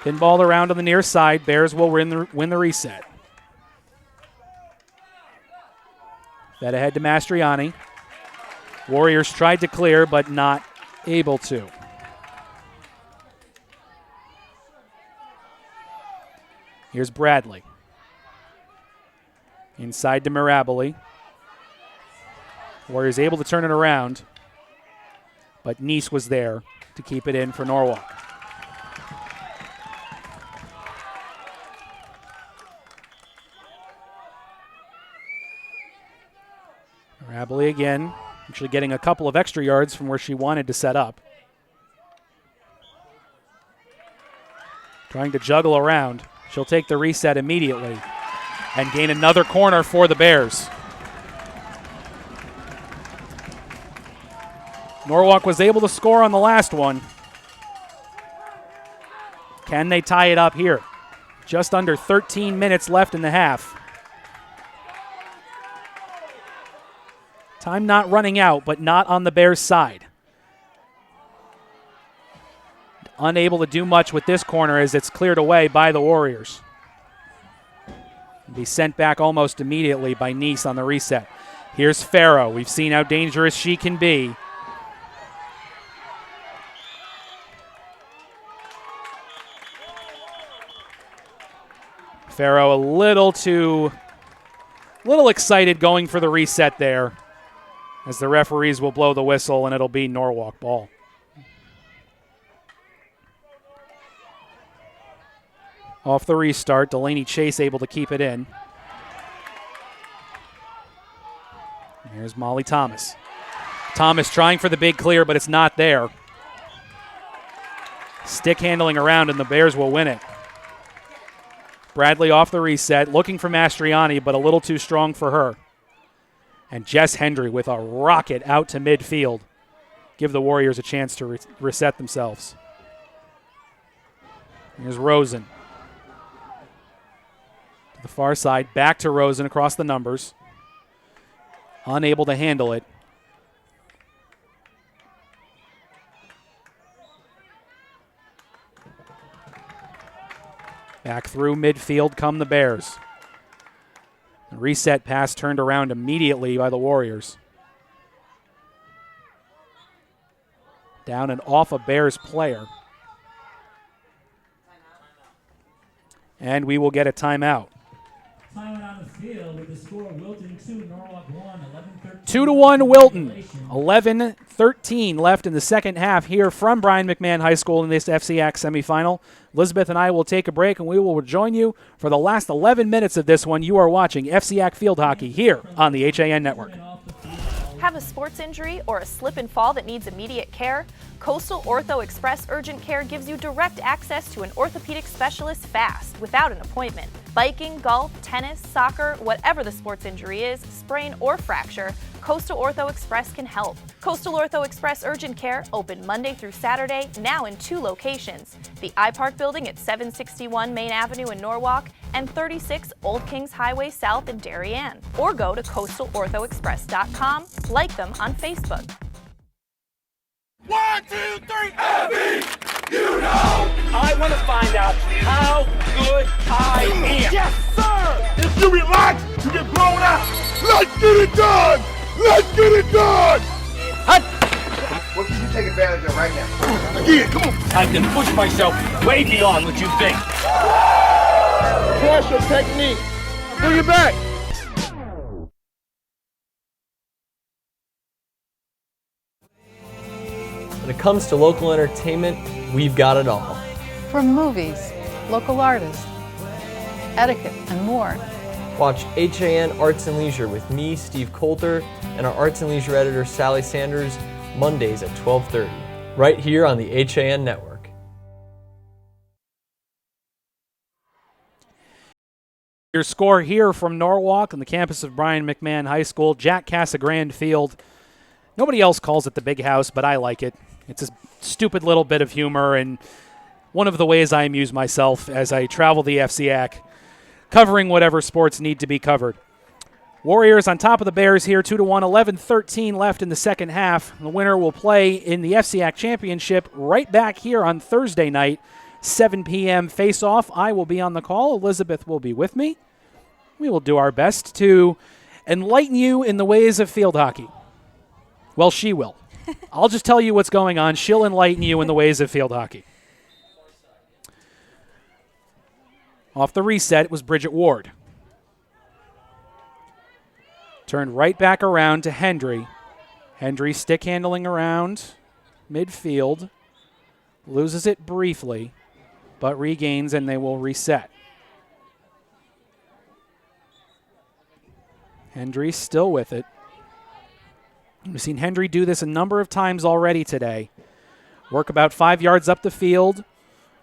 Pinballed around on the near side. Bears will win the reset. Fed ahead to Mastriani. Warriors tried to clear, but not able to. Here's Bradley. Inside to Mirabile. Warriors able to turn it around, but Nice was there to keep it in for Norwalk. Mirabile again, actually getting a couple of extra yards from where she wanted to set up. Trying to juggle around. She'll take the reset immediately and gain another corner for the Bears. Norwalk was able to score on the last one. Can they tie it up here? Just under 13 minutes left in the half. Time not running out, but not on the Bears' side. Unable to do much with this corner as it's cleared away by the Warriors. Be sent back almost immediately by Nice on the reset. Here's Farrow. We've seen how dangerous she can be. Farrow a little excited going for the reset there as the referees will blow the whistle, and it'll be Norwalk ball. Off the restart, Delaney Chase able to keep it in. Here's Molly Thomas. Thomas trying for the big clear, but it's not there. Stick handling around, and the Bears will win it. Bradley off the reset, looking for Mastriani, but a little too strong for her. And Jess Hendry with a rocket out to midfield. Give the Warriors a chance to reset themselves. Here's Rosen. To the far side, back to Rosen across the numbers. Unable to handle it. Back through midfield come the Bears. The reset pass turned around immediately by the Warriors. Down and off a Bears player. And we will get a timeout. Timeout on the field with the score Wilton 2, Norwalk 1, 11-13. 2-1 Wilton. 11-13 left in the second half here from Brian McMahon High School in this FCIAC semifinal. Elizabeth and I will take a break, and we will join you for the last 11 minutes of this one. You are watching FCIAC Field Hockey here on the HAN Network. Have a sports injury or a slip and fall that needs immediate care? Coastal Ortho Express Urgent Care gives you direct access to an orthopedic specialist fast, without an appointment. Biking, golf, tennis, soccer, whatever the sports injury is, sprain or fracture, Coastal Ortho Express can help. Coastal Ortho Express Urgent Care, open Monday through Saturday, now in 2 locations. The iPark building at 761 Main Avenue in Norwalk and 36 Old Kings Highway South in Darien. Or go to coastalorthoexpress.com, like them on Facebook. 1, 2, 3, heavy! You know! I want to find out how good I am. Yes, sir! If you relax, you get blown out. Let's get it done! Let's get it done! What can you take advantage of right now? Again, come on! I can push myself way beyond what you think. Pressure technique. Bring it back. When it comes to local entertainment, we've got it all. From movies, local artists, etiquette, and more. Watch HAN Arts and Leisure with me, Steve Coulter, and our Arts and Leisure editor, Sally Sanders, Mondays at 12:30, right here on the HAN Network. Your score here from Norwalk on the campus of Brian McMahon High School, Jack Casagrande Field. Nobody else calls it the Big House, but I like it. It's a stupid little bit of humor, and one of the ways I amuse myself as I travel the FCIAC, covering whatever sports need to be covered. Warriors on top of the Bears here, 2-1, 11-13 left in the second half. The winner will play in the FCIAC Championship right back here on Thursday night, 7 p.m. face-off. I will be on the call. Elizabeth will be with me. We will do our best to enlighten you in the ways of field hockey. Well, she will. I'll just tell you what's going on. She'll enlighten you in the ways of field hockey. Off the reset, it was Bridget Ward. Turned right back around to Hendry. Hendry stick handling around midfield. Loses it briefly, but regains, and they will reset. Hendry still with it. We've seen Hendry do this a number of times already today. Work about 5 yards up the field,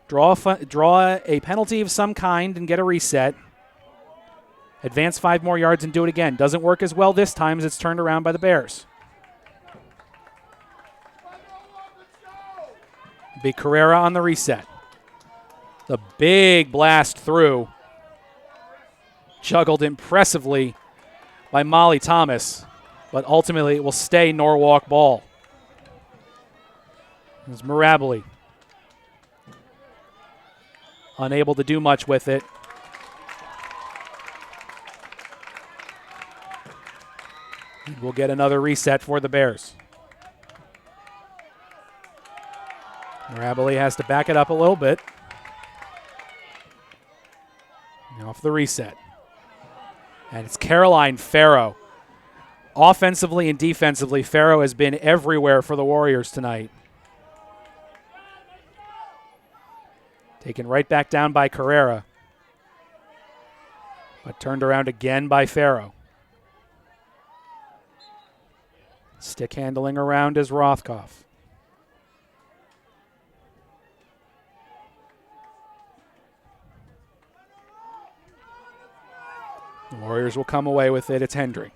draw a penalty of some kind and get a reset. Advance 5 more yards and do it again. Doesn't work as well this time as it's turned around by the Bears. Big Carrera on the reset. The big blast through. Juggled impressively by Molly Thomas, but ultimately it will stay Norwalk ball. There's Mirabile. Unable to do much with it. And we'll get another reset for the Bears. Mirabile has to back it up a little bit. Now off the reset. And it's Caroline Farrow Offensively and defensively, Farrow has been everywhere for the Warriors tonight. Taken right back down by Carrera, but turned around again by Farrow. Stick handling around is Rothkopf. The Warriors will come away with it. It's Hendry.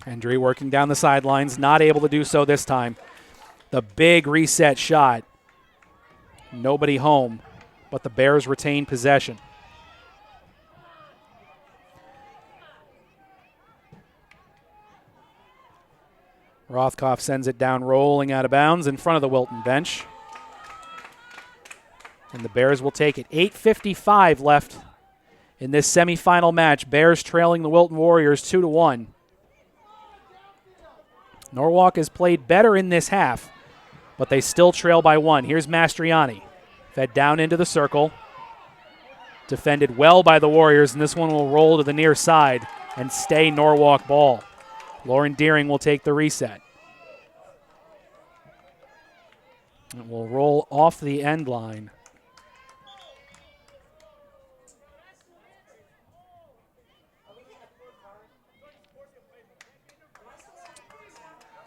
Hendry working down the sidelines, not able to do so this time. The big reset shot. Nobody home, but the Bears retain possession. Rothkopf sends it down, rolling out of bounds in front of the Wilton bench. And the Bears will take it. 8:55 left in this semifinal match. Bears trailing the Wilton Warriors 2-1. Norwalk has played better in this half, but they still trail by 1. Here's Mastriani. Fed down into the circle. Defended well by the Warriors, and this one will roll to the near side and stay Norwalk ball. Lauren Deering will take the reset. It will roll off the end line.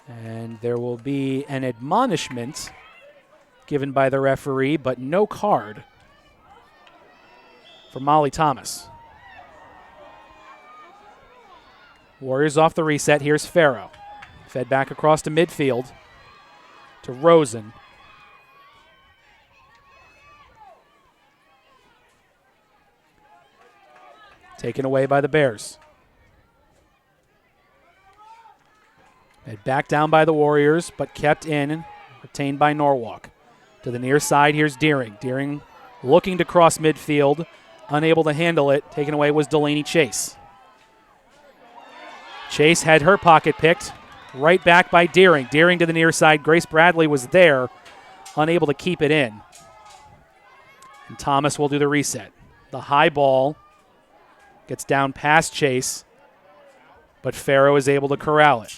And there will be an admonishment given by the referee, but no card for Molly Thomas. Warriors off the reset. Here's Farrow. Fed back across to midfield to Rosen. Taken away by the Bears. Fed back down by the Warriors, but kept in and retained by Norwalk. To the near side, here's Deering. Deering looking to cross midfield, unable to handle it. Taken away was Delaney Chase. Chase had her pocket picked. Right back by Deering. Deering to the near side. Grace Bradley was there, unable to keep it in. And Thomas will do the reset. The high ball gets down past Chase, but Farrow is able to corral it.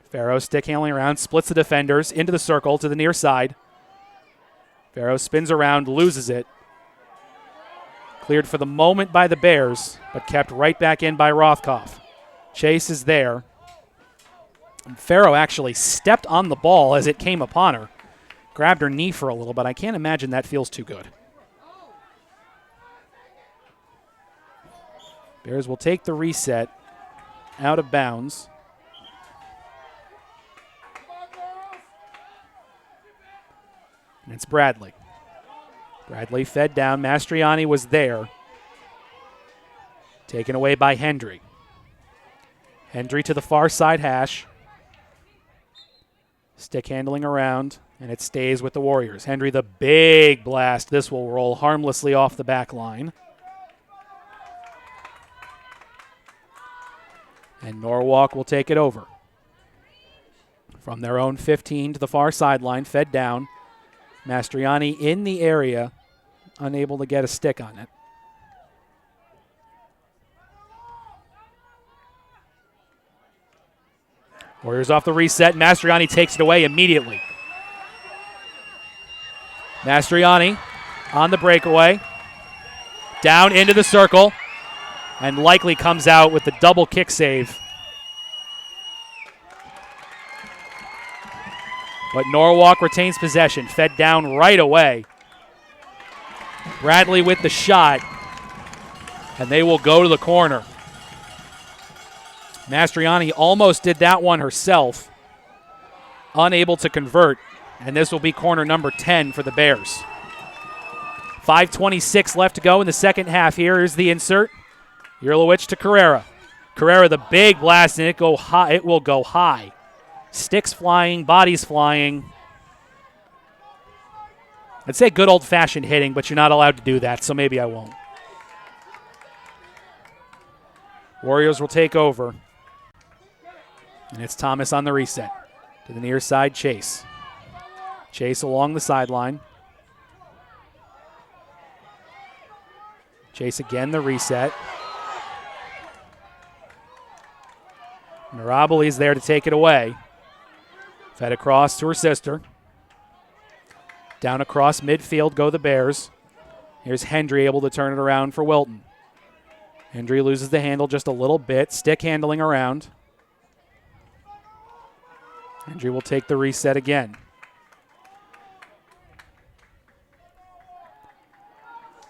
Farrow stick handling around, splits the defenders into the circle to the near side. Farrow spins around, loses it. Cleared for the moment by the Bears, but kept right back in by Rothkopf. Chase is there. And Farrow actually stepped on the ball as it came upon her. Grabbed her knee for a little, but I can't imagine that feels too good. Bears will take the reset out of bounds. And it's Bradley. Bradley fed down. Mastriani was there. Taken away by Hendry. Hendry to the far side hash. Stick handling around, and it stays with the Warriors. Hendry, the big blast. This will roll harmlessly off the back line. And Norwalk will take it over. From their own 15 to the far sideline, fed down. Mastriani in the area, unable to get a stick on it. Warriors off the reset. Mastriani takes it away immediately. Mastriani on the breakaway. Down into the circle. And likely comes out with the double kick save. But Norwalk retains possession. Fed down right away. Bradley with the shot. And they will go to the corner. Mastriani almost did that one herself. Unable to convert. And this will be corner number 10 for the Bears. 5:26 left to go in the second half. Here is the insert. Yerlowicz to Carrera. Carrera, the big blast, and it will go high. Sticks flying, bodies flying. I'd say good old-fashioned hitting, but you're not allowed to do that, so maybe I won't. Warriors will take over. And it's Thomas on the reset. To the near side, Chase. Chase along the sideline. Chase again, the reset. Mirabli's there to take it away. Fed across to her sister. Down across midfield go the Bears. Here's Hendry able to turn it around for Wilton. Hendry loses the handle just a little bit. Stick handling around. Hendry will take the reset again.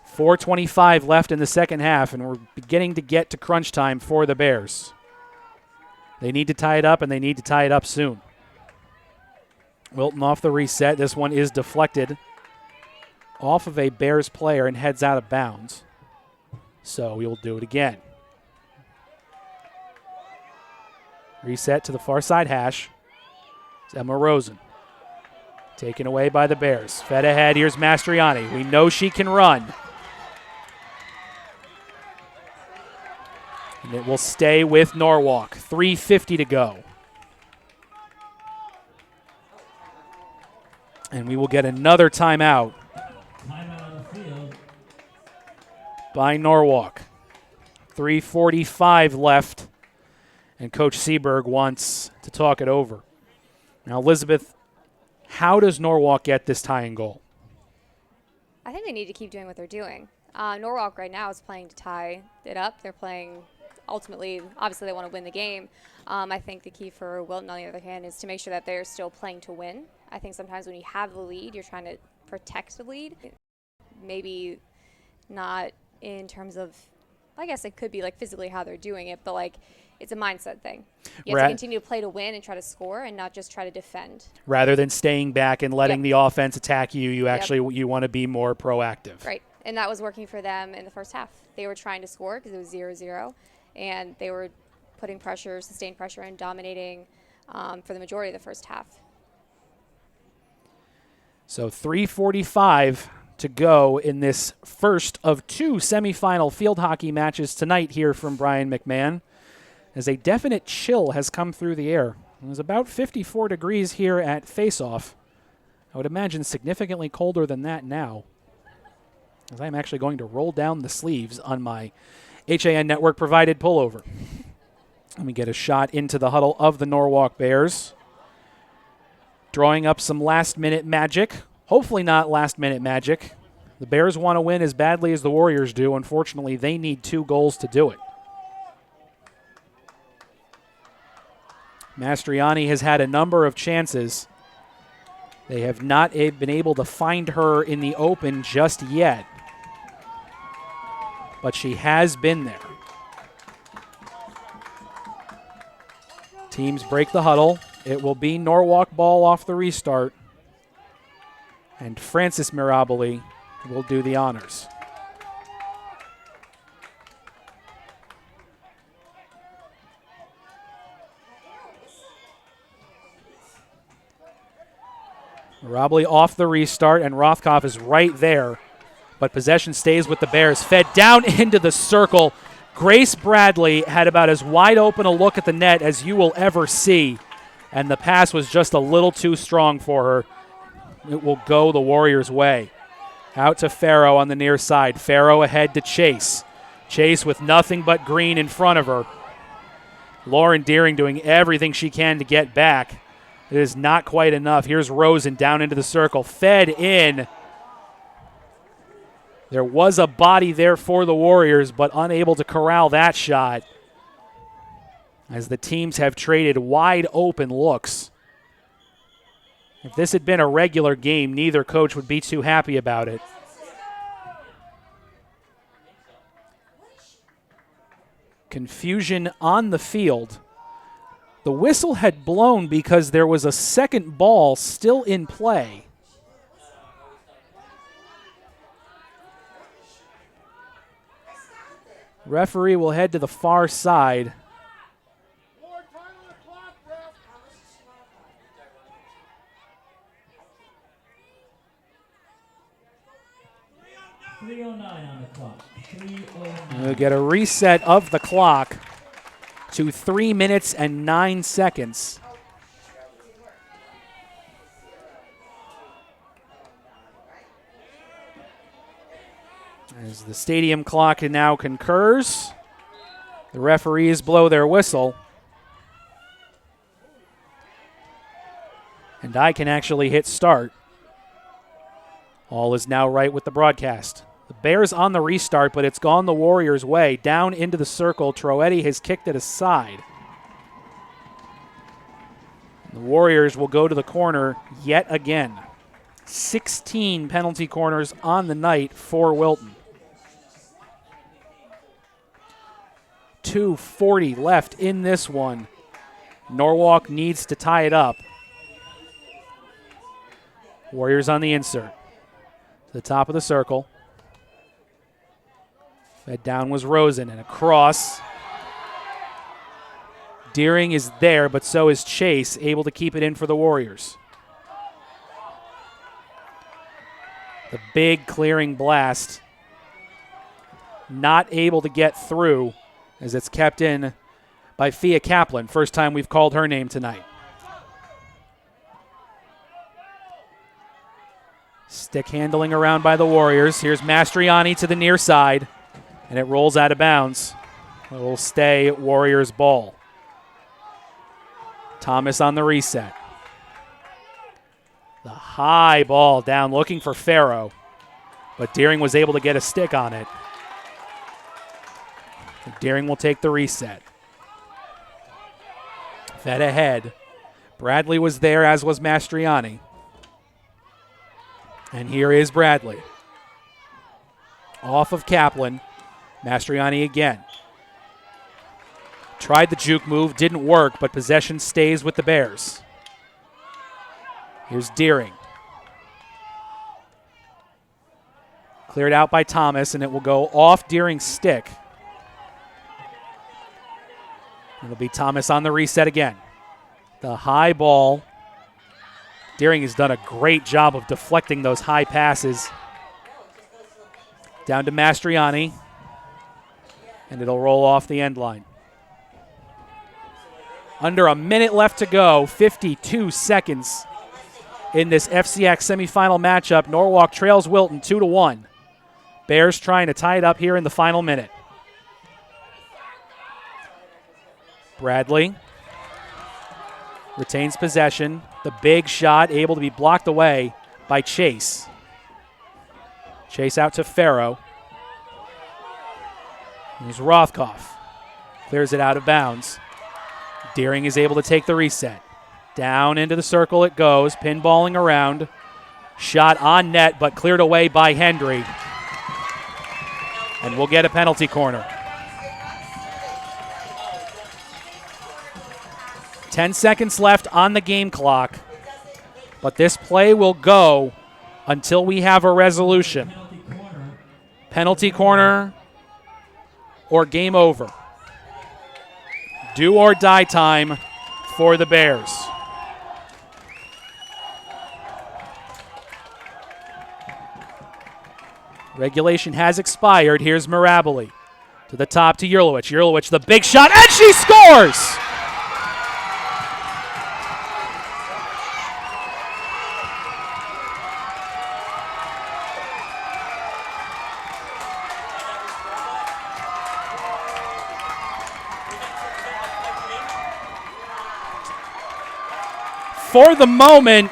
4:25 left in the second half, and we're beginning to get to crunch time for the Bears. They need to tie it up, and they need to tie it up soon. Wilton off the reset. This one is deflected off of a Bears player and heads out of bounds. So we will do it again. Reset to the far side hash. It's Emma Rosen. Taken away by the Bears. Fed ahead. Here's Mastriani. We know she can run. And it will stay with Norwalk. 3:50 to go. And we will get another timeout by Norwalk. 3:45 left, and Coach Seberg wants to talk it over. Now, Elizabeth, how does Norwalk get this tying goal? I think they need to keep doing what they're doing. Norwalk right now is playing to tie it up. They're playing, ultimately, obviously they want to win the game. I think the key for Wilton, on the other hand, is to make sure that they're still playing to win. I think sometimes when you have the lead, you're trying to protect the lead. Maybe not in terms of, I guess it could be like physically how they're doing it, but like it's a mindset thing. You have to continue to play to win and try to score and not just try to defend. Rather than staying back and letting the offense attack you, you want to be more proactive. Right, and that was working for them in the first half. They were trying to score because it was 0-0, and they were putting pressure, sustained pressure, and dominating for the majority of the first half. So 3:45 to go in this first of two semifinal field hockey matches tonight here from Brian McMahon, as a definite chill has come through the air. It was about 54 degrees here at face-off. I would imagine significantly colder than that now, as I'm actually going to roll down the sleeves on my HAN Network provided pullover. Let me get a shot into the huddle of the Norwalk Bears. Drawing up some last-minute magic. Hopefully not last-minute magic. The Bears want to win as badly as the Warriors do. Unfortunately, they need 2 goals to do it. Mastriani has had a number of chances. They have not been able to find her in the open just yet. But she has been there. Teams break the huddle. It will be Norwalk ball off the restart. And Frances Mirabili will do the honors. Mirabili off the restart, and Rothkopf is right there. But possession stays with the Bears. Fed down into the circle. Grace Bradley had about as wide open a look at the net as you will ever see. And the pass was just a little too strong for her. It will go the Warriors' way. Out to Farrow on the near side. Farrow ahead to Chase. Chase with nothing but green in front of her. Lauren Deering doing everything she can to get back. It is not quite enough. Here's Rosen down into the circle. Fed in. There was a body there for the Warriors, but unable to corral that shot, as the teams have traded wide open looks. If this had been a regular game, neither coach would be too happy about it. Confusion on the field. The whistle had blown because there was a second ball still in play. Referee will head to the far side. We'll get a reset of the clock to 3 minutes and 9 seconds. As the stadium clock now concurs, the referees blow their whistle. And I can actually hit start. All is now right with the broadcast. The Bears on the restart, but it's gone the Warriors' way. Down into the circle. Troetti has kicked it aside. The Warriors will go to the corner yet again. 16 penalty corners on the night for Wilton. 2:40 left in this one. Norwalk needs to tie it up. Warriors on the insert. To the top of the circle. Fed down was Rosen and a cross. Deering is there, but so is Chase, able to keep it in for the Warriors. The big clearing blast. Not able to get through as it's kept in by Fia Kaplan. First time we've called her name tonight. Stick handling around by the Warriors. Here's Mastriani to the near side, and it rolls out of bounds. It will stay Warriors ball. Thomas on the reset. The high ball down, looking for Farrow, but Deering was able to get a stick on it. Deering will take the reset. Fed ahead. Bradley was there, as was Mastriani. And here is Bradley. Off of Kaplan. Mastriani again. Tried the juke move, didn't work, but possession stays with the Bears. Here's Deering. Cleared out by Thomas, and it will go off Deering's stick. It'll be Thomas on the reset again. The high ball. Deering has done a great job of deflecting those high passes. Down to Mastriani. And it'll roll off the end line. Under a minute left to go, 52 seconds in this FCIAC semifinal matchup. Norwalk trails Wilton 2-1. Bears trying to tie it up here in the final minute. Bradley retains possession. The big shot able to be blocked away by Chase. Chase out to Farrow. Here's Rothkopf. Clears it out of bounds. Deering is able to take the reset. Down into the circle it goes, pinballing around. Shot on net, but cleared away by Hendry. And we'll get a penalty corner. 10 seconds left on the game clock, but this play will go until we have a resolution. Penalty corner or game over. Do or die time for the Bears. Regulation has expired. Here's Mirabile. To the top to Yerlowicz. Yerlowicz, the big shot, and she scores! For the moment,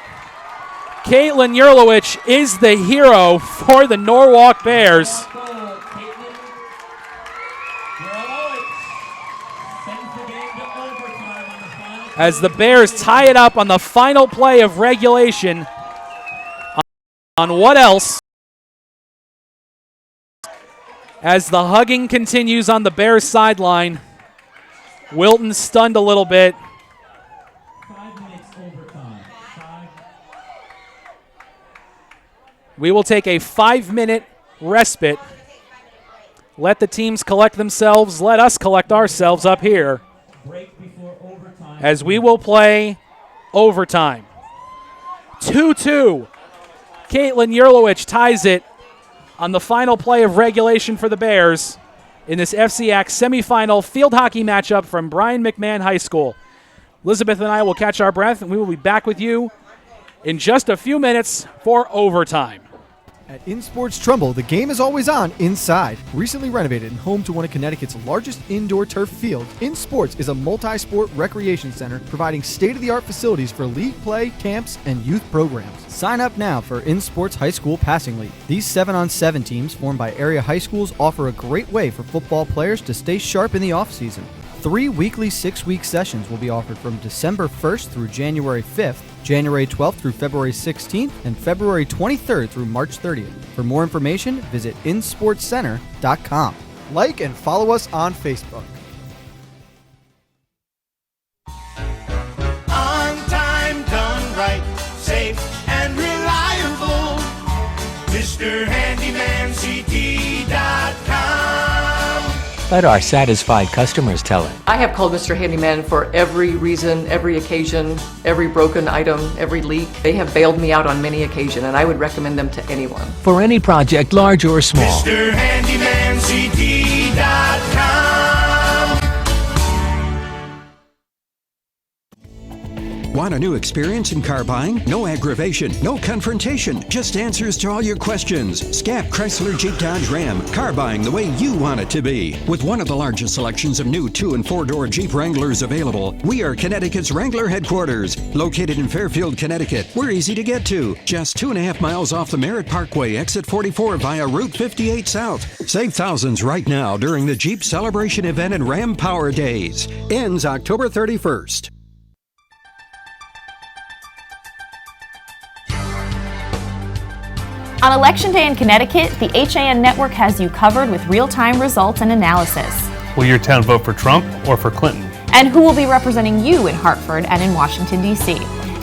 Caitlin Yerlowicz is the hero for the Norwalk Bears. As the Bears tie it up on the final play of regulation. On what else? As the hugging continues on the Bears sideline. Wilton stunned a little bit. We will take a 5-minute respite. Let the teams collect themselves. Let us collect ourselves up here. As we will play overtime. 2-2. Caitlin Yerlowicz ties it on the final play of regulation for the Bears in this FCIAC semifinal field hockey matchup from Brian McMahon High School. Elizabeth and I will catch our breath, and we will be back with you in just a few minutes for overtime. At In Sports Trumbull, the game is always on inside. Recently renovated and home to one of Connecticut's largest indoor turf fields, In Sports is a multi-sport recreation center providing state-of-the-art facilities for league play, camps, and youth programs. Sign up now for In Sports High School Passing League. These 7-on-7 teams formed by area high schools offer a great way for football players to stay sharp in the off-season. 3 weekly 6-week sessions will be offered from December 1st through January 5th, January 12th through February 16th, and February 23rd through March 30th. For more information, visit insportscenter.com. Like and follow us on Facebook. On time, done right, safe and reliable. MrHandymanCT.com. Let our satisfied customers tell it. I have called Mr. Handyman for every reason, every occasion, every broken item, every leak. They have bailed me out on many occasions, and I would recommend them to anyone. For any project, large or small. MrHandymanCT.com. Want a new experience in car buying? No aggravation, no confrontation, just answers to all your questions. Scap Chrysler Jeep Dodge Ram, car buying the way you want it to be. With one of the largest selections of new 2- and 4-door Jeep Wranglers available, we are Connecticut's Wrangler headquarters. Located in Fairfield, Connecticut, we're easy to get to. Just 2.5 miles off the Merritt Parkway, exit 44 via Route 58 South. Save thousands right now during the Jeep Celebration event and Ram Power Days. Ends October 31st. On Election Day in Connecticut, the HAN network has you covered with real-time results and analysis. Will your town vote for Trump or for Clinton? And who will be representing you in Hartford and in Washington, D.C.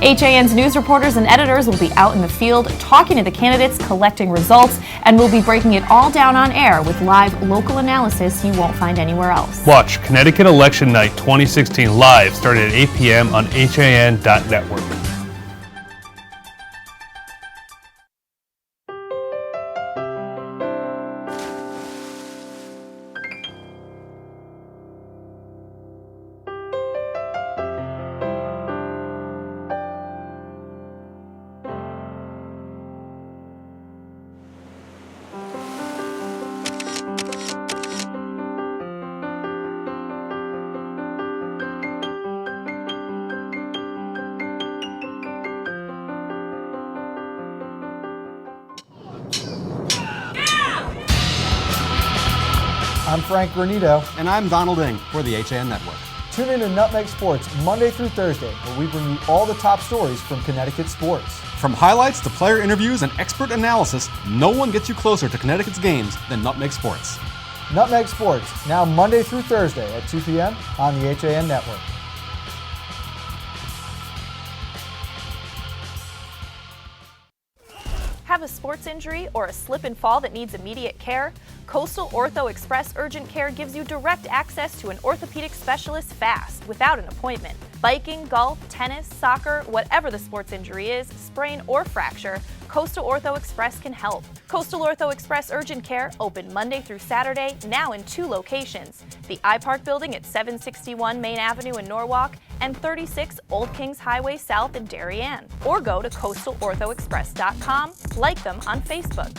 HAN's news reporters and editors will be out in the field talking to the candidates, collecting results, and we'll be breaking it all down on air with live local analysis you won't find anywhere else. Watch Connecticut Election Night 2016 live starting at 8 p.m. on HAN.network. I'm Frank Granito. And I'm Donald Ing for the HAN Network. Tune in to Nutmeg Sports Monday through Thursday, where we bring you all the top stories from Connecticut sports. From highlights to player interviews and expert analysis, no one gets you closer to Connecticut's games than Nutmeg Sports. Nutmeg Sports, now Monday through Thursday at 2 p.m. on the HAN Network. Have a sports injury or a slip and fall that needs immediate care? Coastal Ortho Express Urgent Care gives you direct access to an orthopedic specialist fast, without an appointment. Biking, golf, tennis, soccer, whatever the sports injury is, sprain or fracture, Coastal Ortho Express can help. Coastal Ortho Express Urgent Care, open Monday through Saturday, now in 2 locations. The iPark building at 761 Main Avenue in Norwalk and 36 Old Kings Highway South in Darien. Or go to coastalorthoexpress.com, like them on Facebook.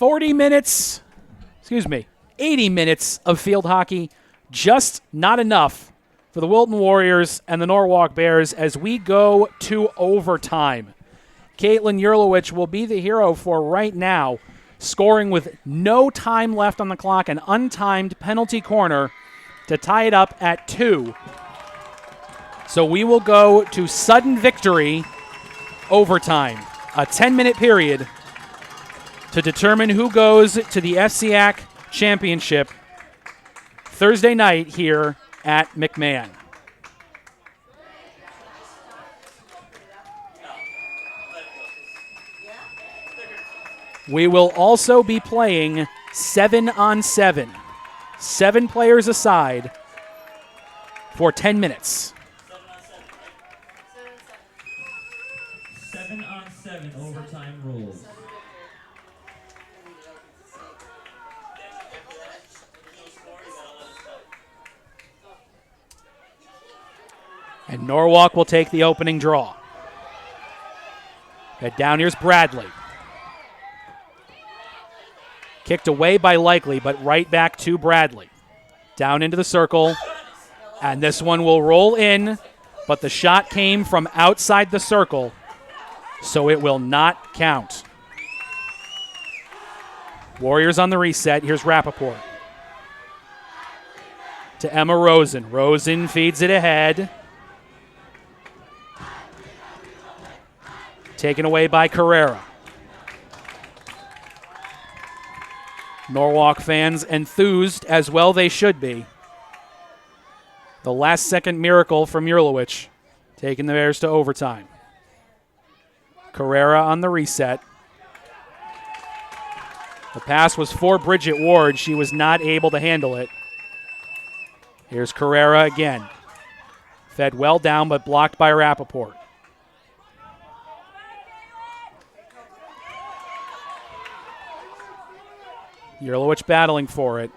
80 minutes of field hockey, just not enough for the Wilton Warriors and the Norwalk Bears as we go to overtime. Caitlin Yurlowicz will be the hero for right now, scoring with no time left on the clock, an untimed penalty corner to tie it up at 2. So we will go to sudden victory overtime, a 10-minute period to determine who goes to the FCIAC Championship Thursday night here at McMahon. We will also be playing 7-on-7, 7 players aside for 10 minutes. 7-on-7 overtime rules. And Norwalk will take the opening draw. Head down, here's Bradley. Kicked away by Likely, but right back to Bradley. Down into the circle, and this one will roll in, but the shot came from outside the circle, so it will not count. Warriors on the reset. Here's Rappaport. To Emma Rosen. Rosen feeds it ahead. Taken away by Carrera. Norwalk fans enthused, as well they should be. The last-second miracle from Jurlowicz, taking the Bears to overtime. Carrera on the reset. The pass was for Bridget Ward. She was not able to handle it. Here's Carrera again. Fed well down, but blocked by Rappaport. Jurlowicz battling for it,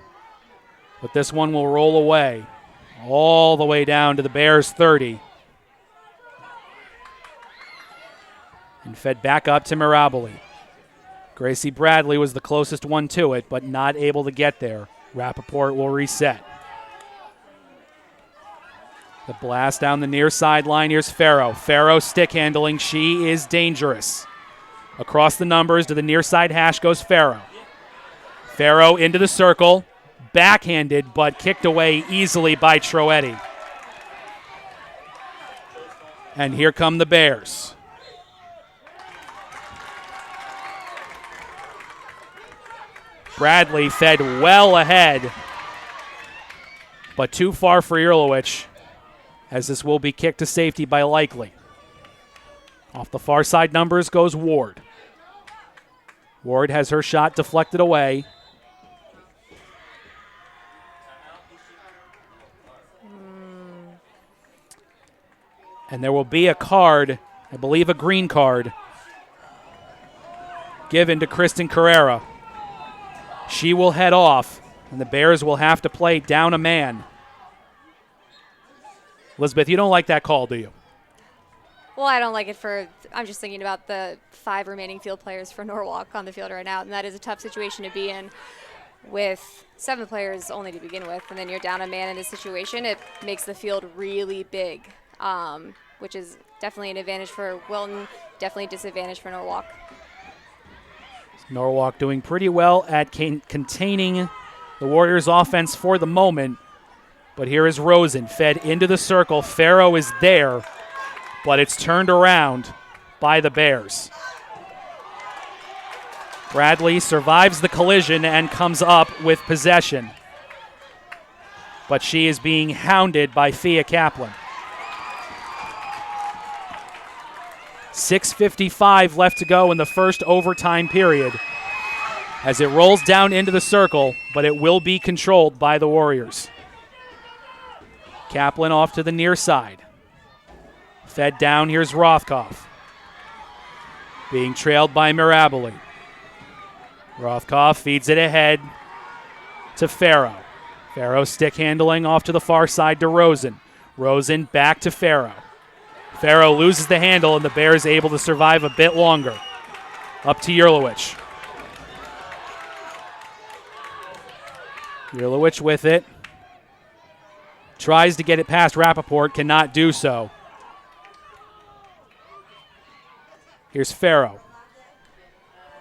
but this one will roll away, all the way down to the Bears' 30. And fed back up to Miraboli. Gracie Bradley was the closest one to it, but not able to get there. Rappaport will reset. The blast down the near sideline. Here's Farrow. Farrow stick handling. She is dangerous. Across the numbers to the near side hash goes Farrow. Farrow into the circle. Backhanded, but kicked away easily by Troetti. And here come the Bears. Bradley fed well ahead, but too far for Jurlowicz, as this will be kicked to safety by Likely. Off the far side numbers goes Ward. Ward has her shot deflected away. And there will be a card, I believe a green card, given to Kristen Carrera. She will head off, and the Bears will have to play down a man. Elizabeth, you don't like that call, do you? Well, I don't like it I'm just thinking about the 5 remaining field players for Norwalk on the field right now, and that is a tough situation to be in with 7 players only to begin with, and then you're down a man in this situation. It makes the field really big, which is definitely an advantage for Wilton, definitely a disadvantage for Norwalk. Norwalk doing pretty well at containing the Warriors' offense for the moment. But here is Rosen, fed into the circle. Farrow is there, but it's turned around by the Bears. Bradley survives the collision and comes up with possession. But she is being hounded by Fia Kaplan. 6:55 left to go in the first overtime period as it rolls down into the circle, but it will be controlled by the Warriors. Kaplan off to the near side. Fed down, here's Rothkopf. Being trailed by Miraboli. Rothkopf feeds it ahead to Farrow. Farrow stick handling off to the far side to Rosen. Rosen back to Farrow. Farrow loses the handle, and the Bears able to survive a bit longer. Up to Jurlowicz. Jurlowicz with it. Tries to get it past Rappaport, cannot do so. Here's Farrow.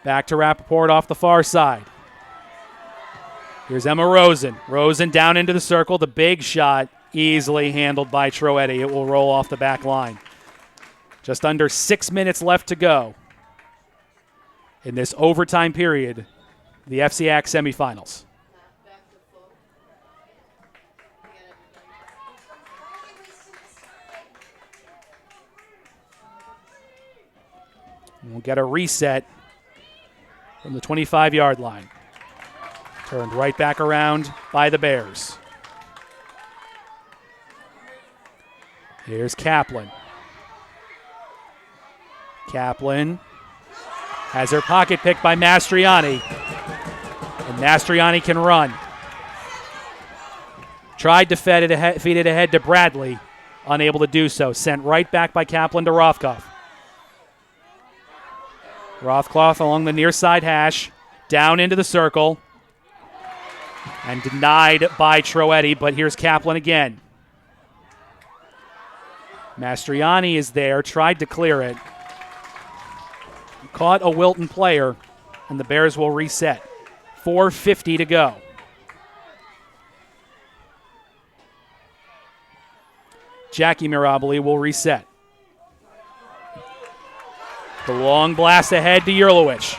Back to Rappaport off the far side. Here's Emma Rosen. Rosen down into the circle. The big shot easily handled by Troetti. It will roll off the back line. Just under 6 minutes left to go in this overtime period, the FCIAC semifinals. We'll get a reset from the 25-yard line. Turned right back around by the Bears. Here's Kaplan. Kaplan has her pocket picked by Mastriani. And Mastriani can run. Tried to feed it ahead to Bradley. Unable to do so. Sent right back by Kaplan to Rothkopf. Rothkloth along the near side hash, down into the circle, and denied by Troetti, but here's Kaplan again. Mastriani is there, tried to clear it. Caught a Wilton player, and the Bears will reset. 4:50 to go. Jackie Miraboli will reset. The long blast ahead to Yerlowicz.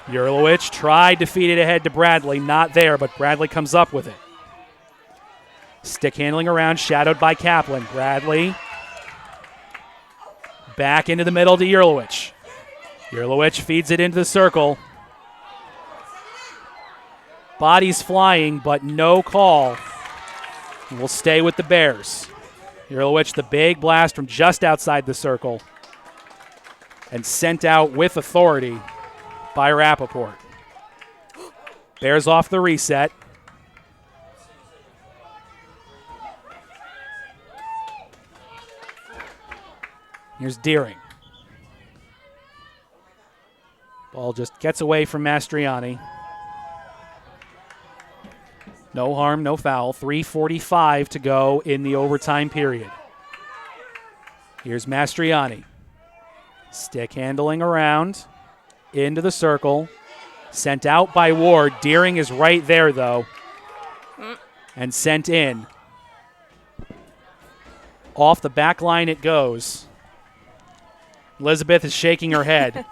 Yerlowicz tried to feed it ahead to Bradley. Not there, but Bradley comes up with it. Stick handling around, shadowed by Kaplan. Bradley back into the middle to Yerlowicz. Yerlowicz feeds it into the circle. Bodies flying, but no call. We'll stay with the Bears. Yerlowicz, the big blast from just outside the circle, and sent out with authority by Rappaport. Bears off the reset. Here's Deering. Ball just gets away from Mastriani. No harm, no foul. 3:45 to go in the overtime period. Here's Mastriani. Stick handling around. Into the circle. Sent out by Ward. Deering is right there, though. And sent in. Off the back line it goes. Elizabeth is shaking her head.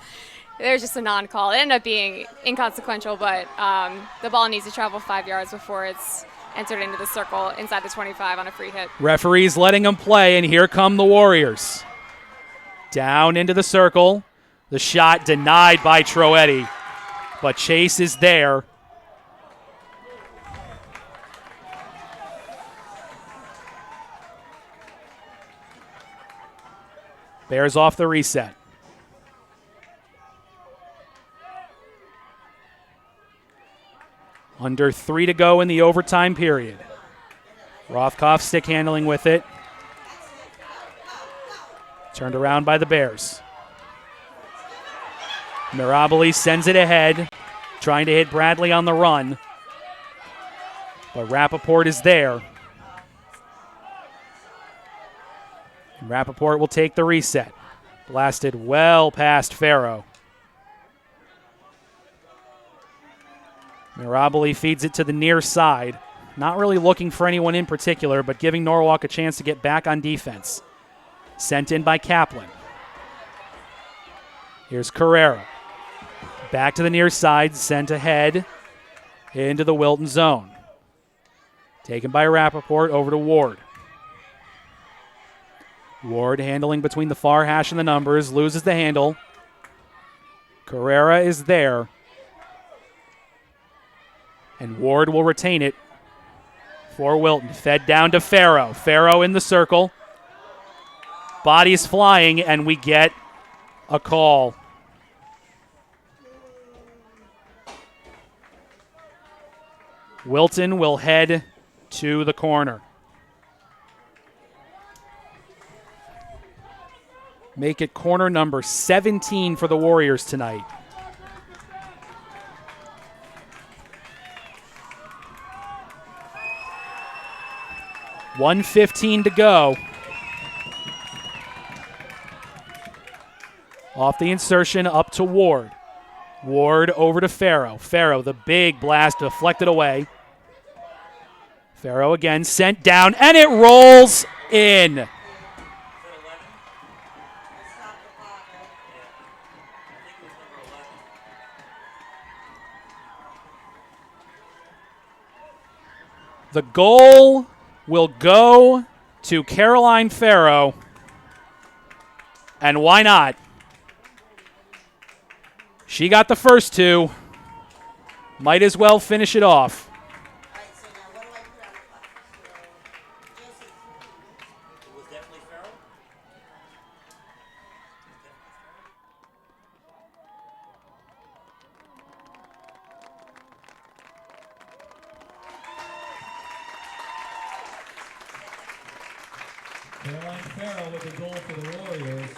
There's just a non-call. It ended up being inconsequential, but the ball needs to travel 5 yards before it's entered into the circle inside the 25 on a free hit. Referee's letting them play, and here come the Warriors. Down into the circle. The shot denied by Troetti, but Chase is there. Bears off the reset. Under 3 to go in the overtime period. Rothkopf stick handling with it. Turned around by the Bears. Miraboli sends it ahead, trying to hit Bradley on the run. But Rappaport is there. Rappaport will take the reset. Blasted well past Farrow. Miraboli feeds it to the near side. Not really looking for anyone in particular, but giving Norwalk a chance to get back on defense. Sent in by Kaplan. Here's Carrera. Back to the near side, sent ahead into the Wilton zone. Taken by Rappaport over to Ward. Ward handling between the far hash and the numbers, loses the handle. Carrera is there. And Ward will retain it for Wilton. Fed down to Farrow. Farrow in the circle. Bodies flying, and we get a call. Wilton will head to the corner. Make it corner number 17 for the Warriors tonight. $1:15 to go. Off the insertion, up to Ward. Ward over to Farrow. Farrow, the big blast, deflected away. Farrow again, sent down, and it rolls in. The goal will go to Caroline Farrow. And why not? She got the first two. Might as well finish it off. Caroline Farrow with the goal for the Warriors.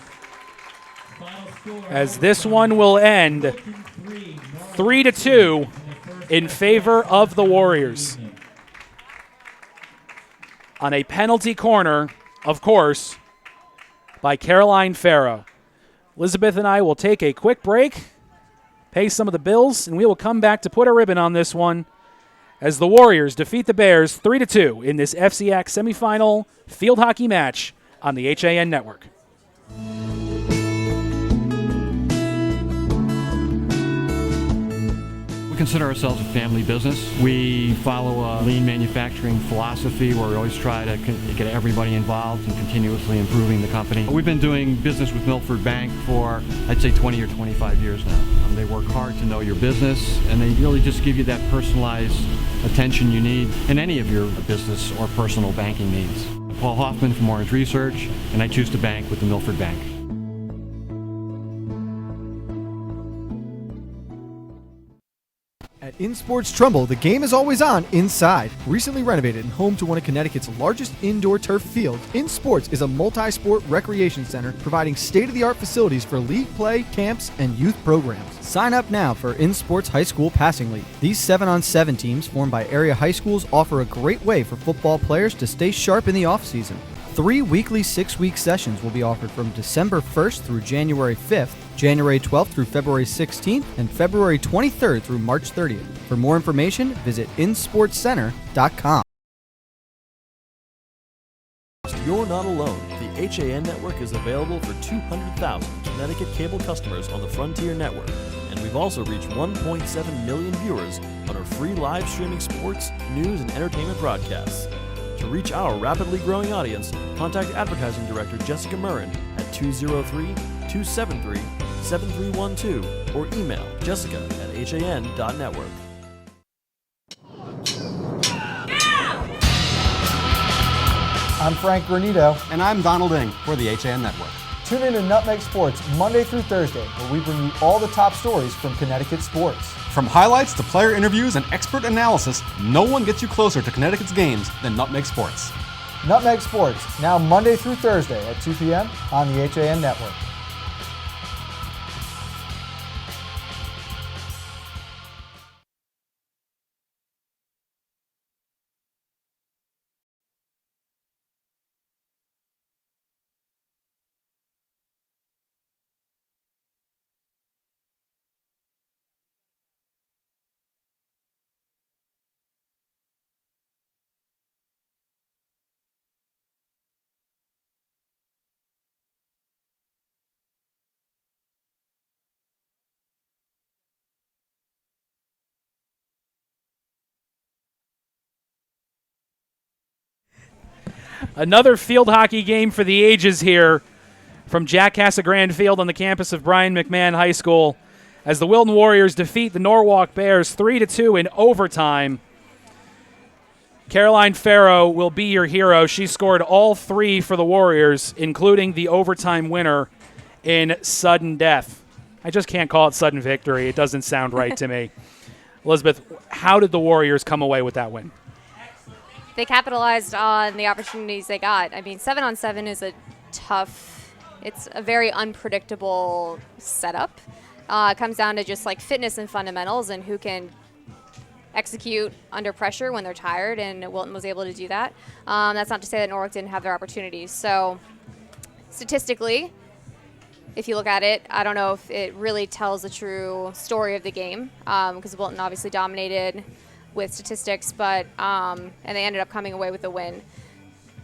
as this one will end 3-2 in favor of the Warriors. On a penalty corner, of course, by Caroline Farrow. Elizabeth and I will take a quick break, pay some of the bills, and we will come back to put a ribbon on this one as the Warriors defeat the Bears 3-2 in this FCIAC semifinal field hockey match on the HAN Network. We consider ourselves a family business. We follow a lean manufacturing philosophy where we always try to get everybody involved and continuously improving the company. We've been doing business with Milford Bank for, I'd say, 20 or 25 years now. They work hard to know your business, and they really just give you that personalized attention you need in any of your business or personal banking needs. I'm Paul Hoffman from Orange Research, and I choose to bank with the Milford Bank. At In Sports Trumbull, the game is always on inside. Recently renovated and home to one of Connecticut's largest indoor turf fields, In Sports is a multi-sport recreation center providing state-of-the-art facilities for league play, camps, and youth programs. Sign up now for In Sports High School Passing League. These 7-on-7 teams formed by area high schools offer a great way for football players to stay sharp in the off-season. 3 weekly 6-week sessions will be offered from December 1st through January 5th, January 12th through February 16th, and February 23rd through March 30th. For more information, visit insportscenter.com. You're not alone. The HAN network is available for 200,000 Connecticut cable customers on the Frontier Network, and we've also reached 1.7 million viewers on our free live streaming sports, news, and entertainment broadcasts. To reach our rapidly growing audience, contact Advertising Director Jessica Murrin at 203-273-7312 or email jessica@han.network. I'm Frank Granito. And I'm Donald Ing for the HAN Network. Tune in to Nutmeg Sports Monday through Thursday, where we bring you all the top stories from Connecticut sports. From highlights to player interviews and expert analysis, no one gets you closer to Connecticut's games than Nutmeg Sports. Nutmeg Sports, now Monday through Thursday at 2 p.m. on the HAN Network. Another field hockey game for the ages here from Jack Casagrande Field on the campus of Brian McMahon High School as the Wilton Warriors defeat the Norwalk Bears 3-2 in overtime. Caroline Farrow will be your hero. She scored all 3 for the Warriors, including the overtime winner in sudden death. I just can't call it sudden victory. It doesn't sound right to me. Elizabeth, how did the Warriors come away with that win? They capitalized on the opportunities they got. I mean, 7-on-7 is it's a very unpredictable setup. It comes down to just like fitness and fundamentals and who can execute under pressure when they're tired, and Wilton was able to do that. That's not to say that Norwalk didn't have their opportunities. So statistically, if you look at it, I don't know if it really tells the true story of the game because Wilton obviously dominated with statistics, but and they ended up coming away with the win.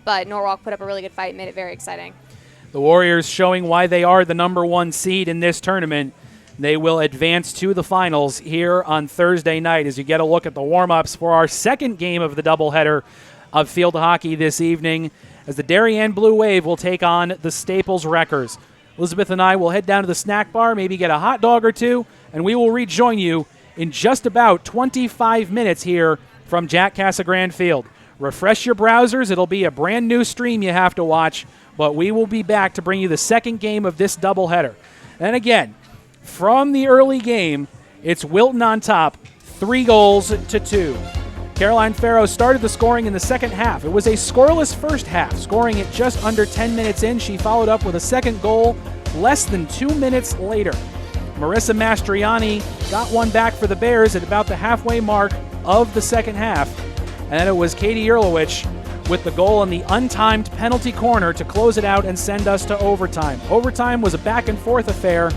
But Norwalk put up a really good fight, made it very exciting. The Warriors showing why they are the number 1 seed in this tournament. They will advance to the finals here on Thursday night as you get a look at the warm-ups for our second game of the doubleheader of field hockey this evening as the Darien Blue Wave will take on the Staples Wreckers. Elizabeth and I will head down to the snack bar, maybe get a hot dog or two, and we will rejoin you in just about 25 minutes here from Jack Casagrande Field. Refresh your browsers. It'll be a brand new stream you have to watch, but we will be back to bring you the second game of this doubleheader. And again, from the early game, it's Wilton on top, 3-2. Caroline Farrow started the scoring in the second half. It was a scoreless first half, scoring it just under 10 minutes in. She followed up with a second goal Less than 2 minutes later, Marissa Mastriani got one back for the Bears at about the halfway mark of the second half. And then it was Katie Erlowich with the goal in the untimed penalty corner to close it out and send us to overtime. Overtime was a back-and-forth affair.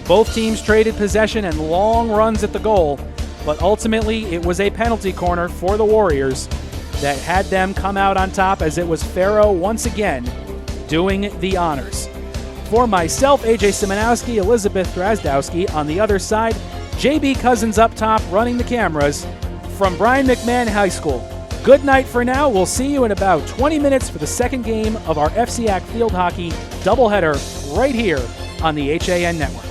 Both teams traded possession and long runs at the goal, but ultimately it was a penalty corner for the Warriors that had them come out on top, as it was Faro once again doing the honors. For myself, AJ Simonowski, Elizabeth Drazdowski on the other side, JB Cousins up top running the cameras from Brian McMahon High School. Good night for now. We'll see you in about 20 minutes for the second game of our FCIAC field hockey doubleheader right here on the HAN Network.